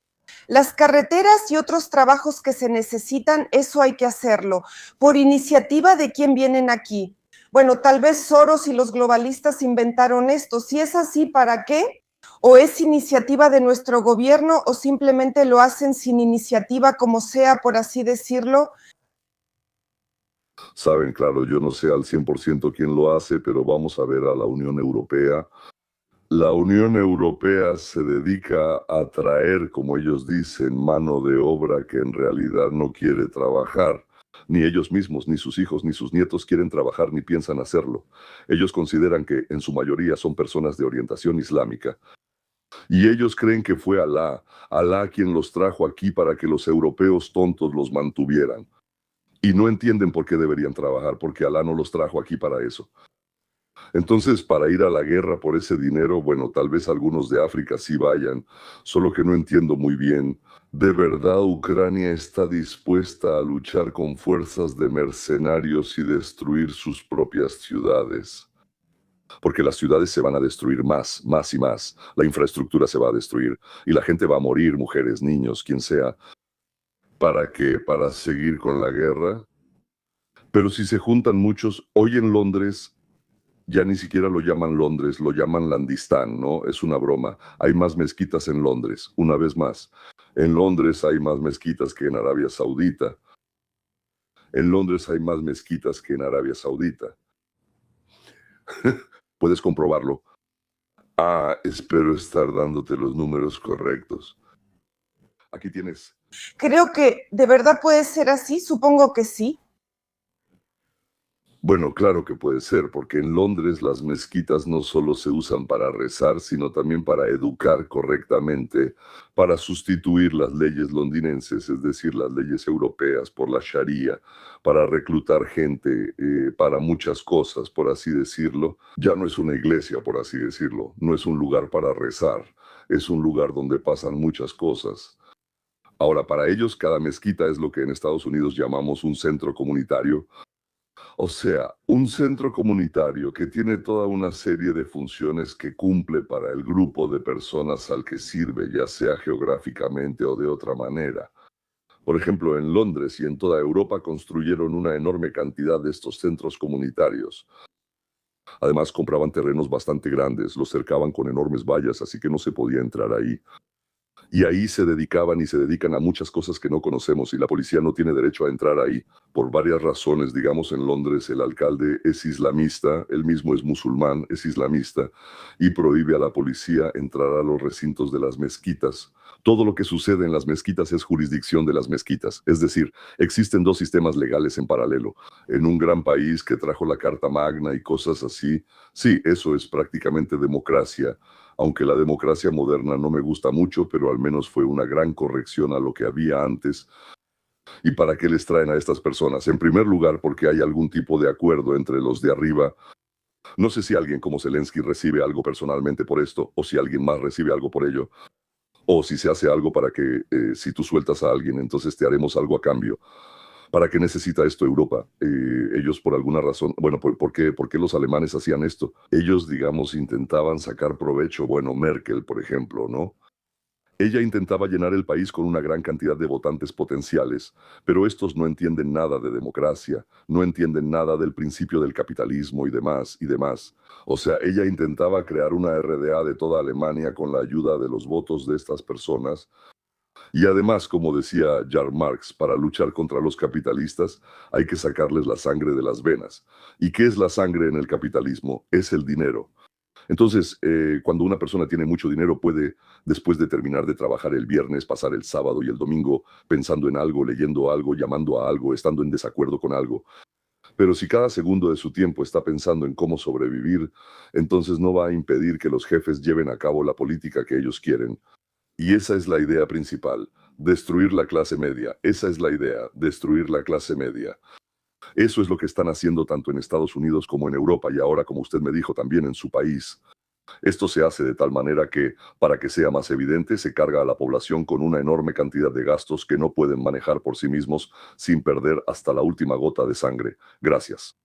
Las carreteras y otros trabajos que se necesitan, eso hay que hacerlo. ¿Por iniciativa de quién vienen aquí? Bueno, tal vez Soros y los globalistas inventaron esto. Si es así, ¿para qué? ¿O es iniciativa de nuestro gobierno o simplemente lo hacen sin iniciativa, como sea, por así decirlo? Saben, claro, yo no sé al 100% quién lo hace, pero vamos a ver a la Unión Europea. La Unión Europea se dedica a traer, como ellos dicen, mano de obra que en realidad no quiere trabajar. Ni ellos mismos, ni sus hijos, ni sus nietos quieren trabajar ni piensan hacerlo. Ellos consideran que en su mayoría son personas de orientación islámica. Y ellos creen que fue Alá quien los trajo aquí para que los europeos tontos los mantuvieran. Y no entienden por qué deberían trabajar, porque Alá no los trajo aquí para eso. Entonces, para ir a la guerra por ese dinero, bueno, tal vez algunos de África sí vayan, solo que no entiendo muy bien. ¿De verdad Ucrania está dispuesta a luchar con fuerzas de mercenarios y destruir sus propias ciudades? Porque las ciudades se van a destruir más, más y más. La infraestructura se va a destruir y la gente va a morir, mujeres, niños, quien sea. ¿Para qué? ¿Para seguir con la guerra? Pero si se juntan muchos, hoy en Londres ya ni siquiera lo llaman Londres, lo llaman Landistán, ¿no? Es una broma. Hay más mezquitas en Londres, una vez más. En Londres hay más mezquitas que en Arabia Saudita. En Londres hay más mezquitas que en Arabia Saudita. Puedes comprobarlo. Ah, espero estar dándote los números correctos. Aquí tienes. Creo que de verdad puede ser así, supongo que sí. Bueno, claro que puede ser, porque en Londres las mezquitas no solo se usan para rezar, sino también para educar correctamente, para sustituir las leyes londinenses, es decir, las leyes europeas por la Sharia, para reclutar gente, para muchas cosas, por así decirlo. Ya no es una iglesia, por así decirlo, no es un lugar para rezar, es un lugar donde pasan muchas cosas. Ahora, para ellos, cada mezquita es lo que en Estados Unidos llamamos un centro comunitario. O sea, un centro comunitario que tiene toda una serie de funciones que cumple para el grupo de personas al que sirve, ya sea geográficamente o de otra manera. Por ejemplo, en Londres y en toda Europa construyeron una enorme cantidad de estos centros comunitarios. Además, compraban terrenos bastante grandes, los cercaban con enormes vallas, así que no se podía entrar ahí. Y ahí se dedicaban y se dedican a muchas cosas que no conocemos y la policía no tiene derecho a entrar ahí por varias razones. Digamos, en Londres el alcalde es islamista, él mismo es musulmán, es islamista y prohíbe a la policía entrar a los recintos de las mezquitas. Todo lo que sucede en las mezquitas es jurisdicción de las mezquitas. Es decir, existen dos sistemas legales en paralelo. En un gran país que trajo la Carta Magna y cosas así, sí, eso es prácticamente democracia. Aunque la democracia moderna no me gusta mucho, pero al menos fue una gran corrección a lo que había antes. ¿Y para qué les traen a estas personas? En primer lugar, porque hay algún tipo de acuerdo entre los de arriba. No sé si alguien como Zelensky recibe algo personalmente por esto, o si alguien más recibe algo por ello, o si se hace algo para que si tú sueltas a alguien, entonces te haremos algo a cambio. ¿Para qué necesita esto Europa? Ellos por alguna razón, bueno, ¿por qué los alemanes hacían esto? Ellos, digamos, intentaban sacar provecho, bueno, Merkel, por ejemplo, ¿no? Ella intentaba llenar el país con una gran cantidad de votantes potenciales, pero estos no entienden nada de democracia, no entienden nada del principio del capitalismo y demás, y demás. O sea, ella intentaba crear una RDA de toda Alemania con la ayuda de los votos de estas personas. Y además, como decía Karl Marx, para luchar contra los capitalistas hay que sacarles la sangre de las venas. ¿Y qué es la sangre en el capitalismo? Es el dinero. Entonces, cuando una persona tiene mucho dinero, puede, después de terminar de trabajar el viernes, pasar el sábado y el domingo pensando en algo, leyendo algo, llamando a algo, estando en desacuerdo con algo. Pero si cada segundo de su tiempo está pensando en cómo sobrevivir, entonces no va a impedir que los jefes lleven a cabo la política que ellos quieren. Y esa es la idea principal, destruir la clase media. Esa es la idea, destruir la clase media. Eso es lo que están haciendo tanto en Estados Unidos como en Europa y ahora, como usted me dijo, también en su país. Esto se hace de tal manera que, para que sea más evidente, se carga a la población con una enorme cantidad de gastos que no pueden manejar por sí mismos sin perder hasta la última gota de sangre. Gracias.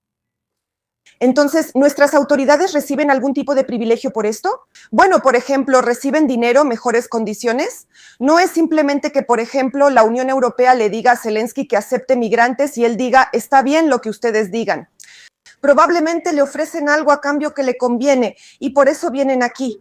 Entonces, ¿nuestras autoridades reciben algún tipo de privilegio por esto? Bueno, por ejemplo, ¿reciben dinero, mejores condiciones? No es simplemente que, por ejemplo, la Unión Europea le diga a Zelensky que acepte migrantes y él diga, está bien lo que ustedes digan. Probablemente le ofrecen algo a cambio que le conviene y por eso vienen aquí.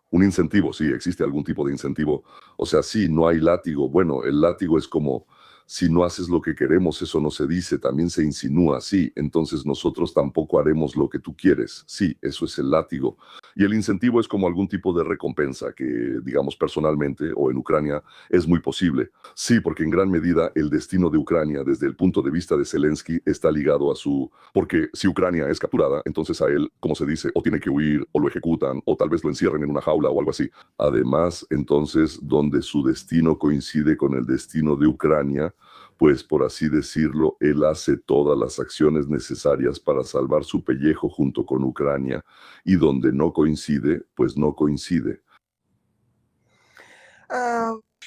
Un incentivo, sí, existe algún tipo de incentivo. O sea, sí, no hay látigo. Bueno, el látigo es como, si no haces lo que queremos, eso no se dice, también se insinúa, sí, entonces nosotros tampoco haremos lo que tú quieres. Sí, eso es el látigo. Y el incentivo es como algún tipo de recompensa que, digamos, personalmente o en Ucrania es muy posible. Sí, porque en gran medida el destino de Ucrania, desde el punto de vista de Zelensky, está ligado a su... Porque si Ucrania es capturada, entonces a él, como se dice, o tiene que huir, o lo ejecutan, o tal vez lo encierren en una jaula o algo así. Además, entonces, donde su destino coincide con el destino de Ucrania, pues por así decirlo, él hace todas las acciones necesarias para salvar su pellejo junto con Ucrania, y donde no coincide, pues no coincide.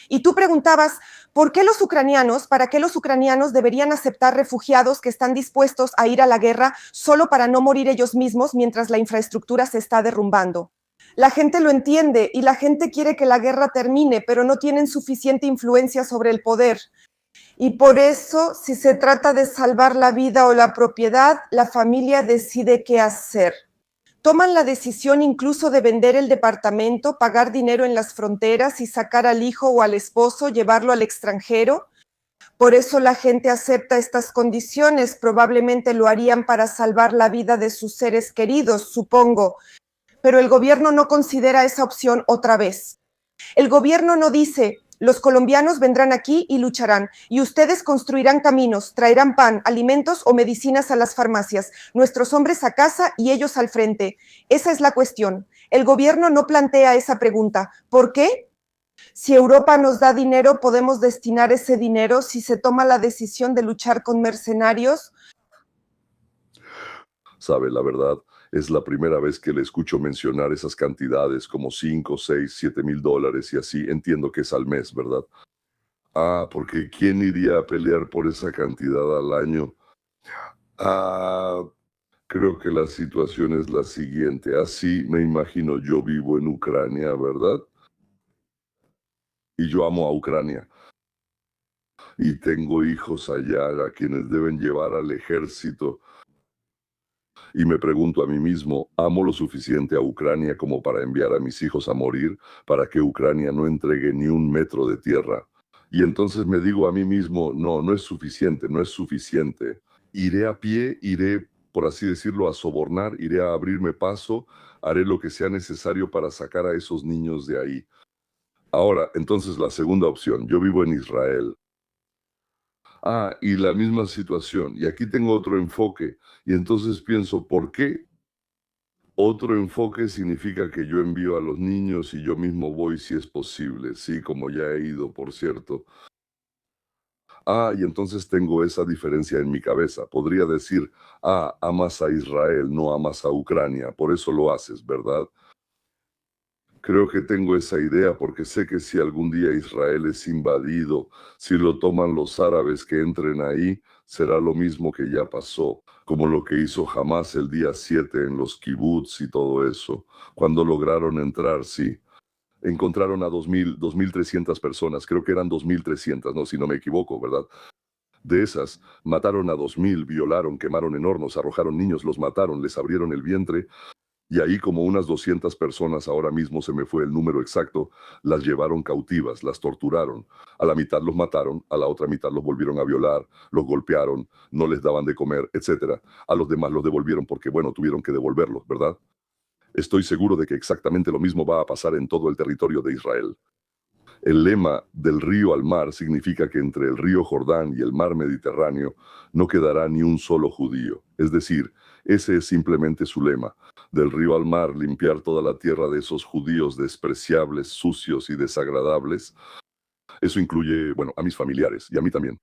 Y tú preguntabas, ¿por qué los ucranianos, para qué los ucranianos deberían aceptar refugiados que están dispuestos a ir a la guerra solo para no morir ellos mismos mientras la infraestructura se está derrumbando? La gente lo entiende y la gente quiere que la guerra termine, pero no tienen suficiente influencia sobre el poder. Y por eso, si se trata de salvar la vida o la propiedad, la familia decide qué hacer. Toman la decisión incluso de vender el departamento, pagar dinero en las fronteras y sacar al hijo o al esposo, llevarlo al extranjero. Por eso la gente acepta estas condiciones. Probablemente lo harían para salvar la vida de sus seres queridos, supongo. Pero el gobierno no considera esa opción otra vez. El gobierno no dice, los colombianos vendrán aquí y lucharán, y ustedes construirán caminos, traerán pan, alimentos o medicinas a las farmacias, nuestros hombres a casa y ellos al frente. Esa es la cuestión. El gobierno no plantea esa pregunta. ¿Por qué? Si Europa nos da dinero, podemos destinar ese dinero si se toma la decisión de luchar con mercenarios. Sabe, la verdad, es la primera vez que le escucho mencionar esas cantidades como 5, 6, 7 mil dólares y así. Entiendo que es al mes, ¿verdad? Ah, porque ¿quién iría a pelear por esa cantidad al año? Ah, creo que la situación es la siguiente. Así me imagino, yo vivo en Ucrania, ¿verdad? Y yo amo a Ucrania. Y tengo hijos allá a quienes deben llevar al ejército. Y me pregunto a mí mismo, ¿amo lo suficiente a Ucrania como para enviar a mis hijos a morir para que Ucrania no entregue ni un metro de tierra? Y entonces me digo a mí mismo, no, no es suficiente, no es suficiente. Iré a pie, iré, por así decirlo, a sobornar, iré a abrirme paso, haré lo que sea necesario para sacar a esos niños de ahí. Ahora, entonces la segunda opción, yo vivo en Israel. Ah, y la misma situación. Y aquí tengo otro enfoque. Y entonces pienso, ¿por qué? Otro enfoque significa que yo envío a los niños y yo mismo voy si es posible. Sí, como ya he ido, por cierto. Ah, y entonces tengo esa diferencia en mi cabeza. Podría decir, ah, amas a Israel, no amas a Ucrania. Por eso lo haces, ¿verdad? Creo que tengo esa idea porque sé que si algún día Israel es invadido, si lo toman los árabes que entren ahí, será lo mismo que ya pasó, como lo que hizo Hamas el día 7 en los kibbutz y todo eso. Cuando lograron entrar, sí. Encontraron a 2.300 personas, creo que eran 2.300, no, si no me equivoco, ¿verdad? De esas, mataron a 2.000, violaron, quemaron en hornos, arrojaron niños, los mataron, les abrieron el vientre y ahí como unas 200 personas, ahora mismo se me fue el número exacto, las llevaron cautivas, las torturaron. A la mitad los mataron, a la otra mitad los volvieron a violar, los golpearon, no les daban de comer, etcétera. A los demás los devolvieron porque, bueno, tuvieron que devolverlos, ¿verdad? Estoy seguro de que exactamente lo mismo va a pasar en todo el territorio de Israel. El lema del río al mar significa que entre el río Jordán y el mar Mediterráneo no quedará ni un solo judío. Es decir, ese es simplemente su lema. Del río al mar, limpiar toda la tierra de esos judíos despreciables, sucios y desagradables. Eso incluye, bueno, a mis familiares y a mí también.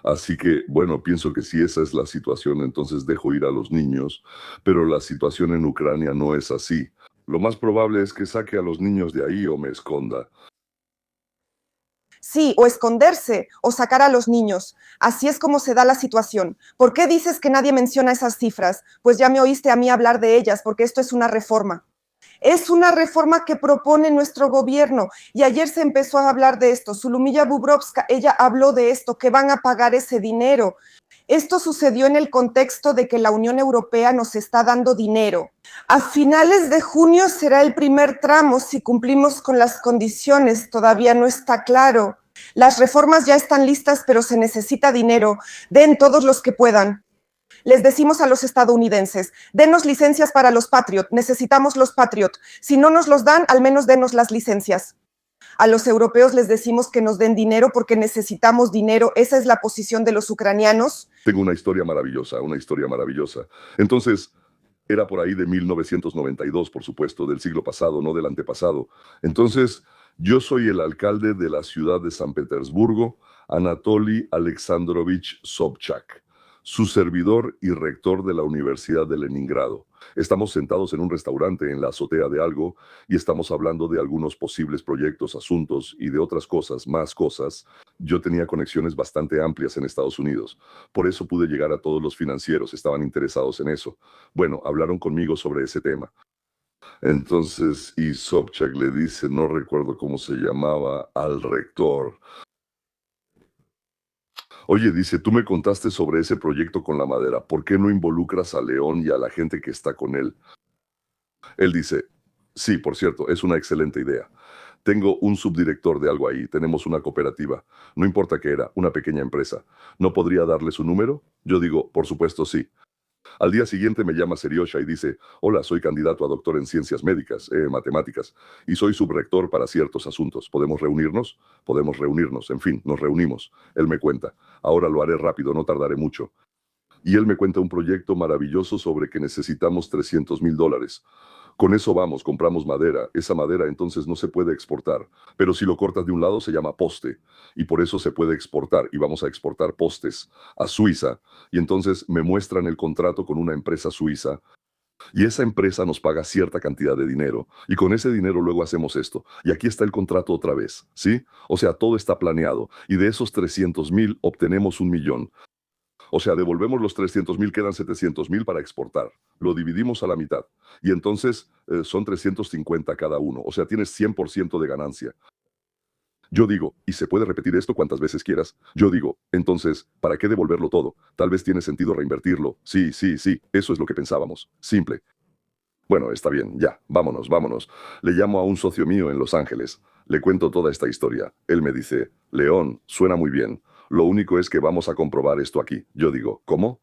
Así que, bueno, pienso que si esa es la situación, entonces dejo ir a los niños, pero la situación en Ucrania no es así. Lo más probable es que saque a los niños de ahí o me esconda. Sí, o esconderse, o sacar a los niños. Así es como se da la situación. ¿Por qué dices que nadie menciona esas cifras? Pues ya me oíste a mí hablar de ellas, porque esto es una reforma. Es una reforma que propone nuestro gobierno y ayer se empezó a hablar de esto. Zulumilla Bubrovska, ella habló de esto, que van a pagar ese dinero. Esto sucedió en el contexto de que la Unión Europea nos está dando dinero. A finales de junio será el primer tramo si cumplimos con las condiciones, todavía no está claro. Las reformas ya están listas, pero se necesita dinero. Den todos los que puedan. Les decimos a los estadounidenses, denos licencias para los Patriot, necesitamos los Patriot. Si no nos los dan, al menos denos las licencias. A los europeos les decimos que nos den dinero porque necesitamos dinero. Esa es la posición de los ucranianos. Tengo una historia maravillosa, una historia maravillosa. Entonces, era por ahí de 1992, por supuesto, del siglo pasado, no del antepasado. Entonces, yo soy el alcalde de la ciudad de San Petersburgo, Anatoly Alexandrovich Sobchak, su servidor y rector de la Universidad de Leningrado. Estamos sentados en un restaurante en la azotea de algo y estamos hablando de algunos posibles proyectos, asuntos y de otras cosas, más cosas. Yo tenía conexiones bastante amplias en Estados Unidos. Por eso pude llegar a todos los financieros, estaban interesados en eso. Bueno, hablaron conmigo sobre ese tema. Entonces, y Sobchak le dice, no recuerdo cómo se llamaba, al rector. Oye, dice, tú me contaste sobre ese proyecto con la madera, ¿por qué no involucras a León y a la gente que está con él? Él dice, sí, por cierto, es una excelente idea. Tengo un subdirector de algo ahí, tenemos una cooperativa. No importa qué era, una pequeña empresa. ¿No podría darle su número? Yo digo, por supuesto sí. Al día siguiente me llama Seriosha y dice, hola, soy candidato a doctor en ciencias médicas, matemáticas, y soy subrector para ciertos asuntos. ¿Podemos reunirnos? Podemos reunirnos, en fin, nos reunimos. Él me cuenta, ahora lo haré rápido, no tardaré mucho. Y él me cuenta un proyecto maravilloso sobre que necesitamos $300,000. Con eso vamos, compramos madera. Esa madera entonces no se puede exportar. Pero si lo cortas de un lado se llama poste. Y por eso se puede exportar. Y vamos a exportar postes a Suiza. Y entonces me muestran el contrato con una empresa suiza. Y esa empresa nos paga cierta cantidad de dinero. Y con ese dinero luego hacemos esto. Y aquí está el contrato otra vez. ¿Sí? O sea, todo está planeado. Y de esos 300,000 obtenemos 1,000,000. O sea, devolvemos los 300,000, quedan 700,000 para exportar. Lo dividimos a la mitad. Y entonces son 350 cada uno. O sea, tienes 100% de ganancia. Yo digo, y se puede repetir esto cuantas veces quieras. Yo digo, entonces, ¿para qué devolverlo todo? Tal vez tiene sentido reinvertirlo. Sí, sí, sí, eso es lo que pensábamos. Simple. Bueno, está bien, ya, vámonos, vámonos. Le llamo a un socio mío en Los Ángeles. Le cuento toda esta historia. Él me dice, León, suena muy bien. Lo único es que vamos a comprobar esto aquí. Yo digo, ¿cómo?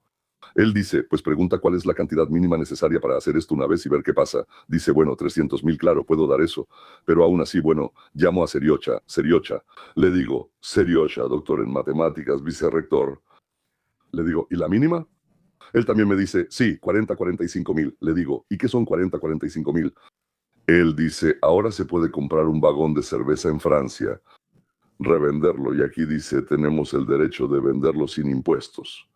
Él dice, pues pregunta cuál es la cantidad mínima necesaria para hacer esto una vez y ver qué pasa. Dice, bueno, 300,000, claro, puedo dar eso. Pero aún así, bueno, llamo a Seriocha, Seriocha. Le digo, Seriocha, doctor en matemáticas, vicerrector. Le digo, ¿y la mínima? Él también me dice, sí, 45,000. Le digo, ¿y qué son 45,000? Él dice, ahora se puede comprar un vagón de cerveza en Francia, revenderlo, y aquí dice, tenemos el derecho de venderlo sin impuestos.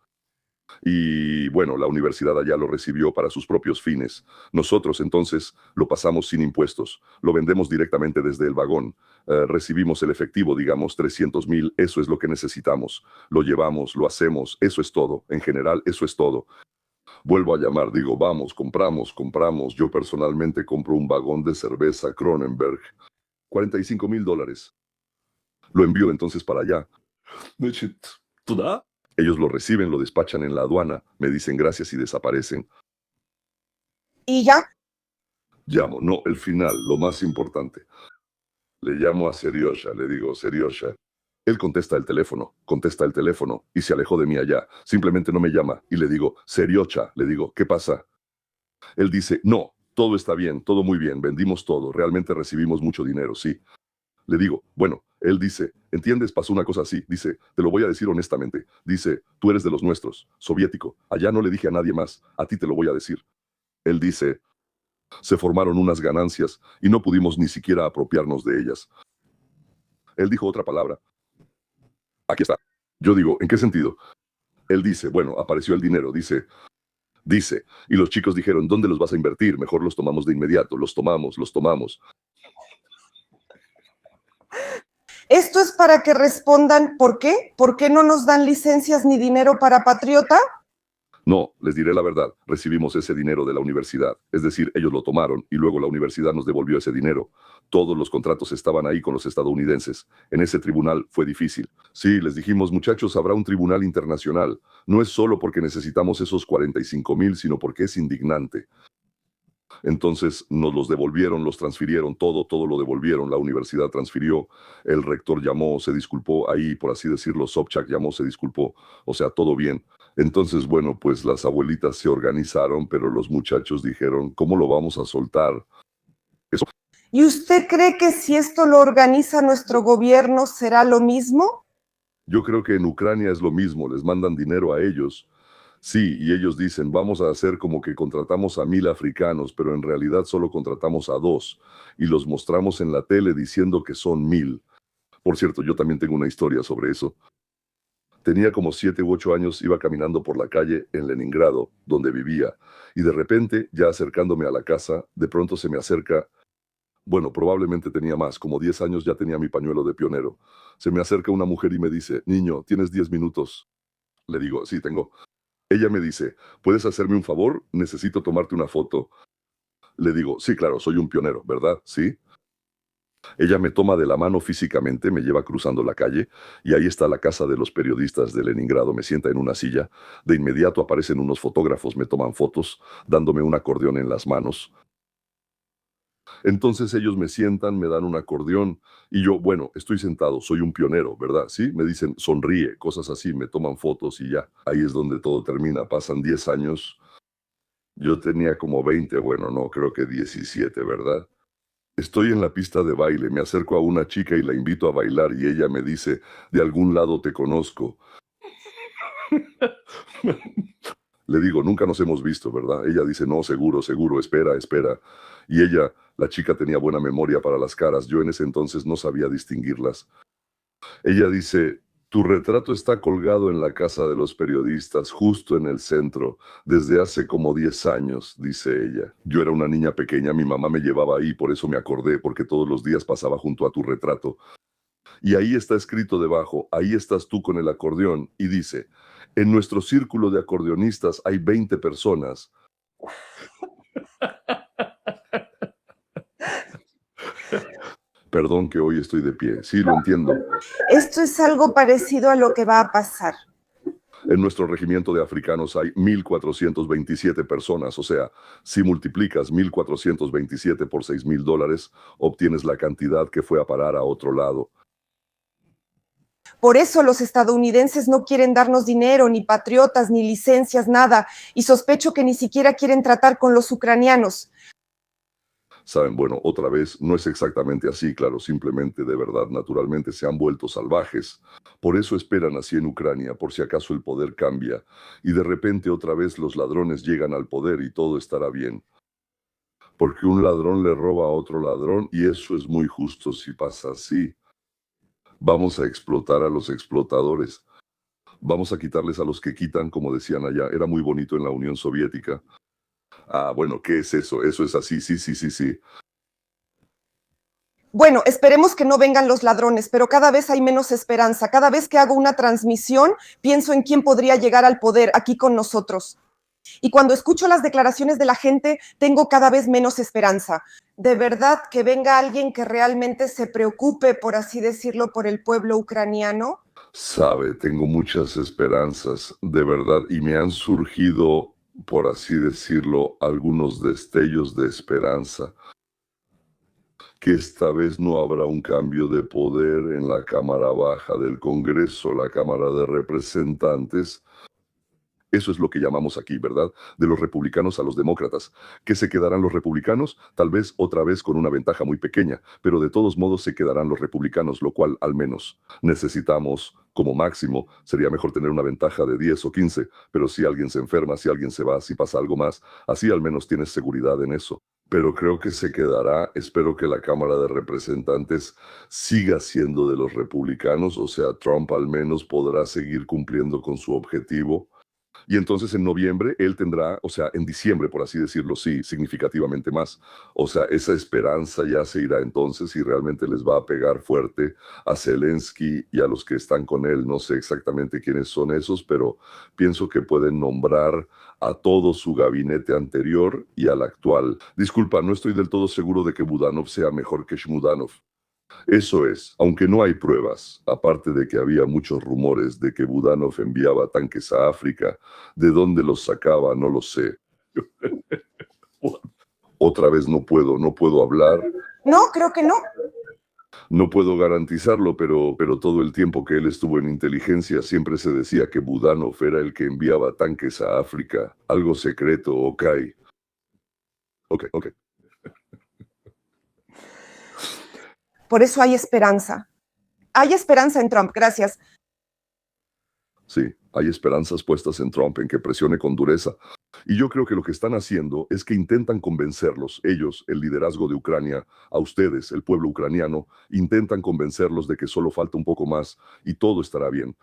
Y bueno, la universidad allá lo recibió para sus propios fines. Nosotros entonces lo pasamos sin impuestos, lo vendemos directamente desde el vagón. Recibimos el efectivo, digamos 300,000, eso es lo que necesitamos. Lo llevamos, lo hacemos, eso es todo. En general, eso es todo. Vuelvo a llamar, digo, vamos, compramos. Yo personalmente compro un vagón de cerveza Kronenberg, $45,000. Lo envío entonces para allá. Значит, туда. Ellos lo reciben, lo despachan en la aduana, me dicen gracias y desaparecen. Y ya, Llamo, no, el final, lo más importante. Le llamo a Seriosha, le digo, Seriosha. Él contesta el teléfono y se alejó de mí allá. Simplemente no me llama y le digo, Seriosha, le digo, ¿qué pasa? Él dice, no, todo está bien, todo muy bien, vendimos todo, realmente recibimos mucho dinero, sí. Le digo, bueno, él dice, ¿entiendes? Pasó una cosa así. Dice, te lo voy a decir honestamente. Dice, tú eres de los nuestros, soviético. Allá no le dije a nadie más, a ti te lo voy a decir. Él dice, se formaron unas ganancias y no pudimos ni siquiera apropiarnos de ellas. Él dijo otra palabra. Aquí está. Yo digo, ¿en qué sentido? Él dice, bueno, apareció el dinero. Dice, y los chicos dijeron, ¿dónde los vas a invertir? Mejor los tomamos de inmediato. Los tomamos. esto es para que respondan, ¿por qué? ¿Por qué no nos dan licencias ni dinero para Patriota? No, les diré la verdad, recibimos ese dinero de la universidad, es decir, ellos lo tomaron y luego la universidad nos devolvió ese dinero. Todos los contratos estaban ahí con los estadounidenses. En ese tribunal fue difícil. Sí, les dijimos, muchachos, habrá un tribunal internacional. No es solo porque necesitamos esos 45,000, sino porque es indignante. Entonces nos los devolvieron, los transfirieron, todo lo devolvieron, la universidad transfirió, el rector llamó, se disculpó, ahí por así decirlo, Sobchak llamó, se disculpó, o sea, todo bien. Entonces, bueno, pues las abuelitas se organizaron, pero los muchachos dijeron, ¿cómo lo vamos a soltar? Eso. ¿Y usted cree que si esto lo organiza nuestro gobierno será lo mismo? Yo creo que en Ucrania es lo mismo, les mandan dinero a ellos. Sí, y ellos dicen, vamos a hacer como que contratamos a 1,000 africanos, pero en realidad solo contratamos a 2, y los mostramos en la tele diciendo que son 1,000. Por cierto, yo también tengo una historia sobre eso. Tenía como 7 u 8 años, iba caminando por la calle en Leningrado, donde vivía, y de repente, ya acercándome a la casa, de pronto se me acerca, bueno, probablemente tenía más, como 10 años ya tenía mi pañuelo de pionero. Se me acerca una mujer y me dice, niño, ¿tienes 10 minutos? Le digo, sí, tengo. Ella me dice, ¿puedes hacerme un favor? Necesito tomarte una foto. Le digo, sí, claro, soy un pionero, ¿verdad? Sí. Ella me toma de la mano físicamente, me lleva cruzando la calle y ahí está la casa de los periodistas de Leningrado. Me sienta en una silla. De inmediato aparecen unos fotógrafos, me toman fotos, dándome un acordeón en las manos. Entonces ellos me sientan, me dan un acordeón y yo, bueno, estoy sentado, soy un pionero, ¿verdad? Sí, me dicen, sonríe, cosas así, me toman fotos y ya. Ahí es donde todo termina. Pasan 10 años. Yo tenía como 20, bueno, no, creo que 17, ¿verdad? Estoy en la pista de baile, me acerco a una chica y la invito a bailar y ella me dice, de algún lado te conozco. Le digo, nunca nos hemos visto, ¿verdad? Ella dice, no, seguro, espera. Y ella, la chica tenía buena memoria para las caras, yo en ese entonces no sabía distinguirlas. Ella dice, tu retrato está colgado en la casa de los periodistas, justo en el centro, desde hace como 10 años, dice ella. Yo era una niña pequeña, mi mamá me llevaba ahí, por eso me acordé, porque todos los días pasaba junto a tu retrato. Y ahí está escrito debajo, ahí estás tú con el acordeón, y dice, en nuestro círculo de acordeonistas hay 20 personas. Perdón que hoy estoy de pie, sí, lo entiendo. Esto es algo parecido a lo que va a pasar. En nuestro regimiento de africanos hay 1,427 personas, o sea, si multiplicas 1,427 por $6,000, obtienes la cantidad que fue a parar a otro lado. Por eso los estadounidenses no quieren darnos dinero, ni patriotas, ni licencias, nada, y sospecho que ni siquiera quieren tratar con los ucranianos. Saben, bueno, otra vez, no es exactamente así, claro, simplemente de verdad, naturalmente se han vuelto salvajes. Por eso esperan así en Ucrania, por si acaso el poder cambia, y de repente otra vez los ladrones llegan al poder y todo estará bien. Porque un ladrón le roba a otro ladrón y eso es muy justo si pasa así. Vamos a explotar a los explotadores. Vamos a quitarles a los que quitan, como decían allá. Era muy bonito en la Unión Soviética. Ah, bueno, ¿qué es eso? Eso es así, sí, sí, sí, sí. Bueno, esperemos que no vengan los ladrones, pero cada vez hay menos esperanza. Cada vez que hago una transmisión, pienso en quién podría llegar al poder aquí con nosotros. Y cuando escucho las declaraciones de la gente, tengo cada vez menos esperanza. De verdad, que venga alguien que realmente se preocupe, por así decirlo, por el pueblo ucraniano. Sabe, tengo muchas esperanzas, de verdad, y me han surgido, por así decirlo, algunos destellos de esperanza, que esta vez no habrá un cambio de poder en la Cámara Baja del Congreso, la Cámara de Representantes. Eso es lo que llamamos aquí, ¿verdad? De los republicanos a los demócratas. ¿Que se quedarán los republicanos? Tal vez otra vez con una ventaja muy pequeña, pero de todos modos se quedarán los republicanos, lo cual al menos necesitamos, como máximo, sería mejor tener una ventaja de 10 o 15, pero si alguien se enferma, si alguien se va, si pasa algo más, así al menos tienes seguridad en eso. Pero creo que se quedará, espero que la Cámara de Representantes siga siendo de los republicanos, o sea, Trump al menos podrá seguir cumpliendo con su objetivo. Y entonces en noviembre él tendrá, o sea, en diciembre, por así decirlo, sí, significativamente más. O sea, esa esperanza ya se irá entonces y realmente les va a pegar fuerte a Zelensky y a los que están con él. No sé exactamente quiénes son esos, pero pienso que pueden nombrar a todo su gabinete anterior y al actual. Disculpa, no estoy del todo seguro de que Budanov sea mejor que Shmudanov. Eso es, aunque no hay pruebas, aparte de que había muchos rumores de que Budanov enviaba tanques a África, de dónde los sacaba no lo sé. Otra vez no puedo hablar, No, creo que no. no puedo garantizarlo, pero todo el tiempo que él estuvo en inteligencia siempre se decía que Budanov era el que enviaba tanques a África, algo secreto, ok. Ok, ok. Por eso hay esperanza. Hay esperanza en Trump, gracias. Sí, hay esperanzas puestas en Trump en que presione con dureza. Y yo creo que lo que están haciendo es que intentan convencerlos, ellos, el liderazgo de Ucrania, a ustedes, el pueblo ucraniano, intentan convencerlos de que solo falta un poco más y todo estará bien.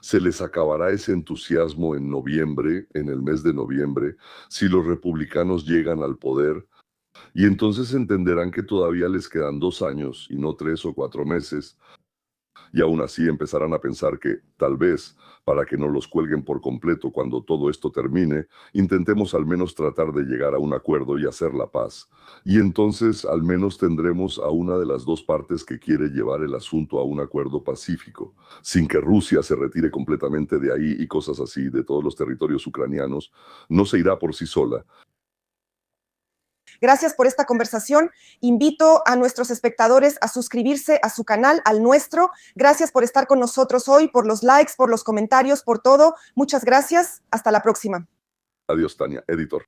Se les acabará ese entusiasmo en noviembre, en el mes de noviembre, si los republicanos llegan al poder, y entonces entenderán que todavía les quedan 2 años y no 3 o 4 meses. Y aún así empezarán a pensar que, tal vez, para que no los cuelguen por completo cuando todo esto termine, intentemos al menos tratar de llegar a un acuerdo y hacer la paz. Y entonces al menos tendremos a una de las dos partes que quiere llevar el asunto a un acuerdo pacífico, sin que Rusia se retire completamente de ahí y cosas así, de todos los territorios ucranianos. No se irá por sí sola. Gracias por esta conversación. Invito a nuestros espectadores a suscribirse a su canal, al nuestro. Gracias por estar con nosotros hoy, por los likes, por los comentarios, por todo. Muchas gracias. Hasta la próxima. Adiós, Tania, editor.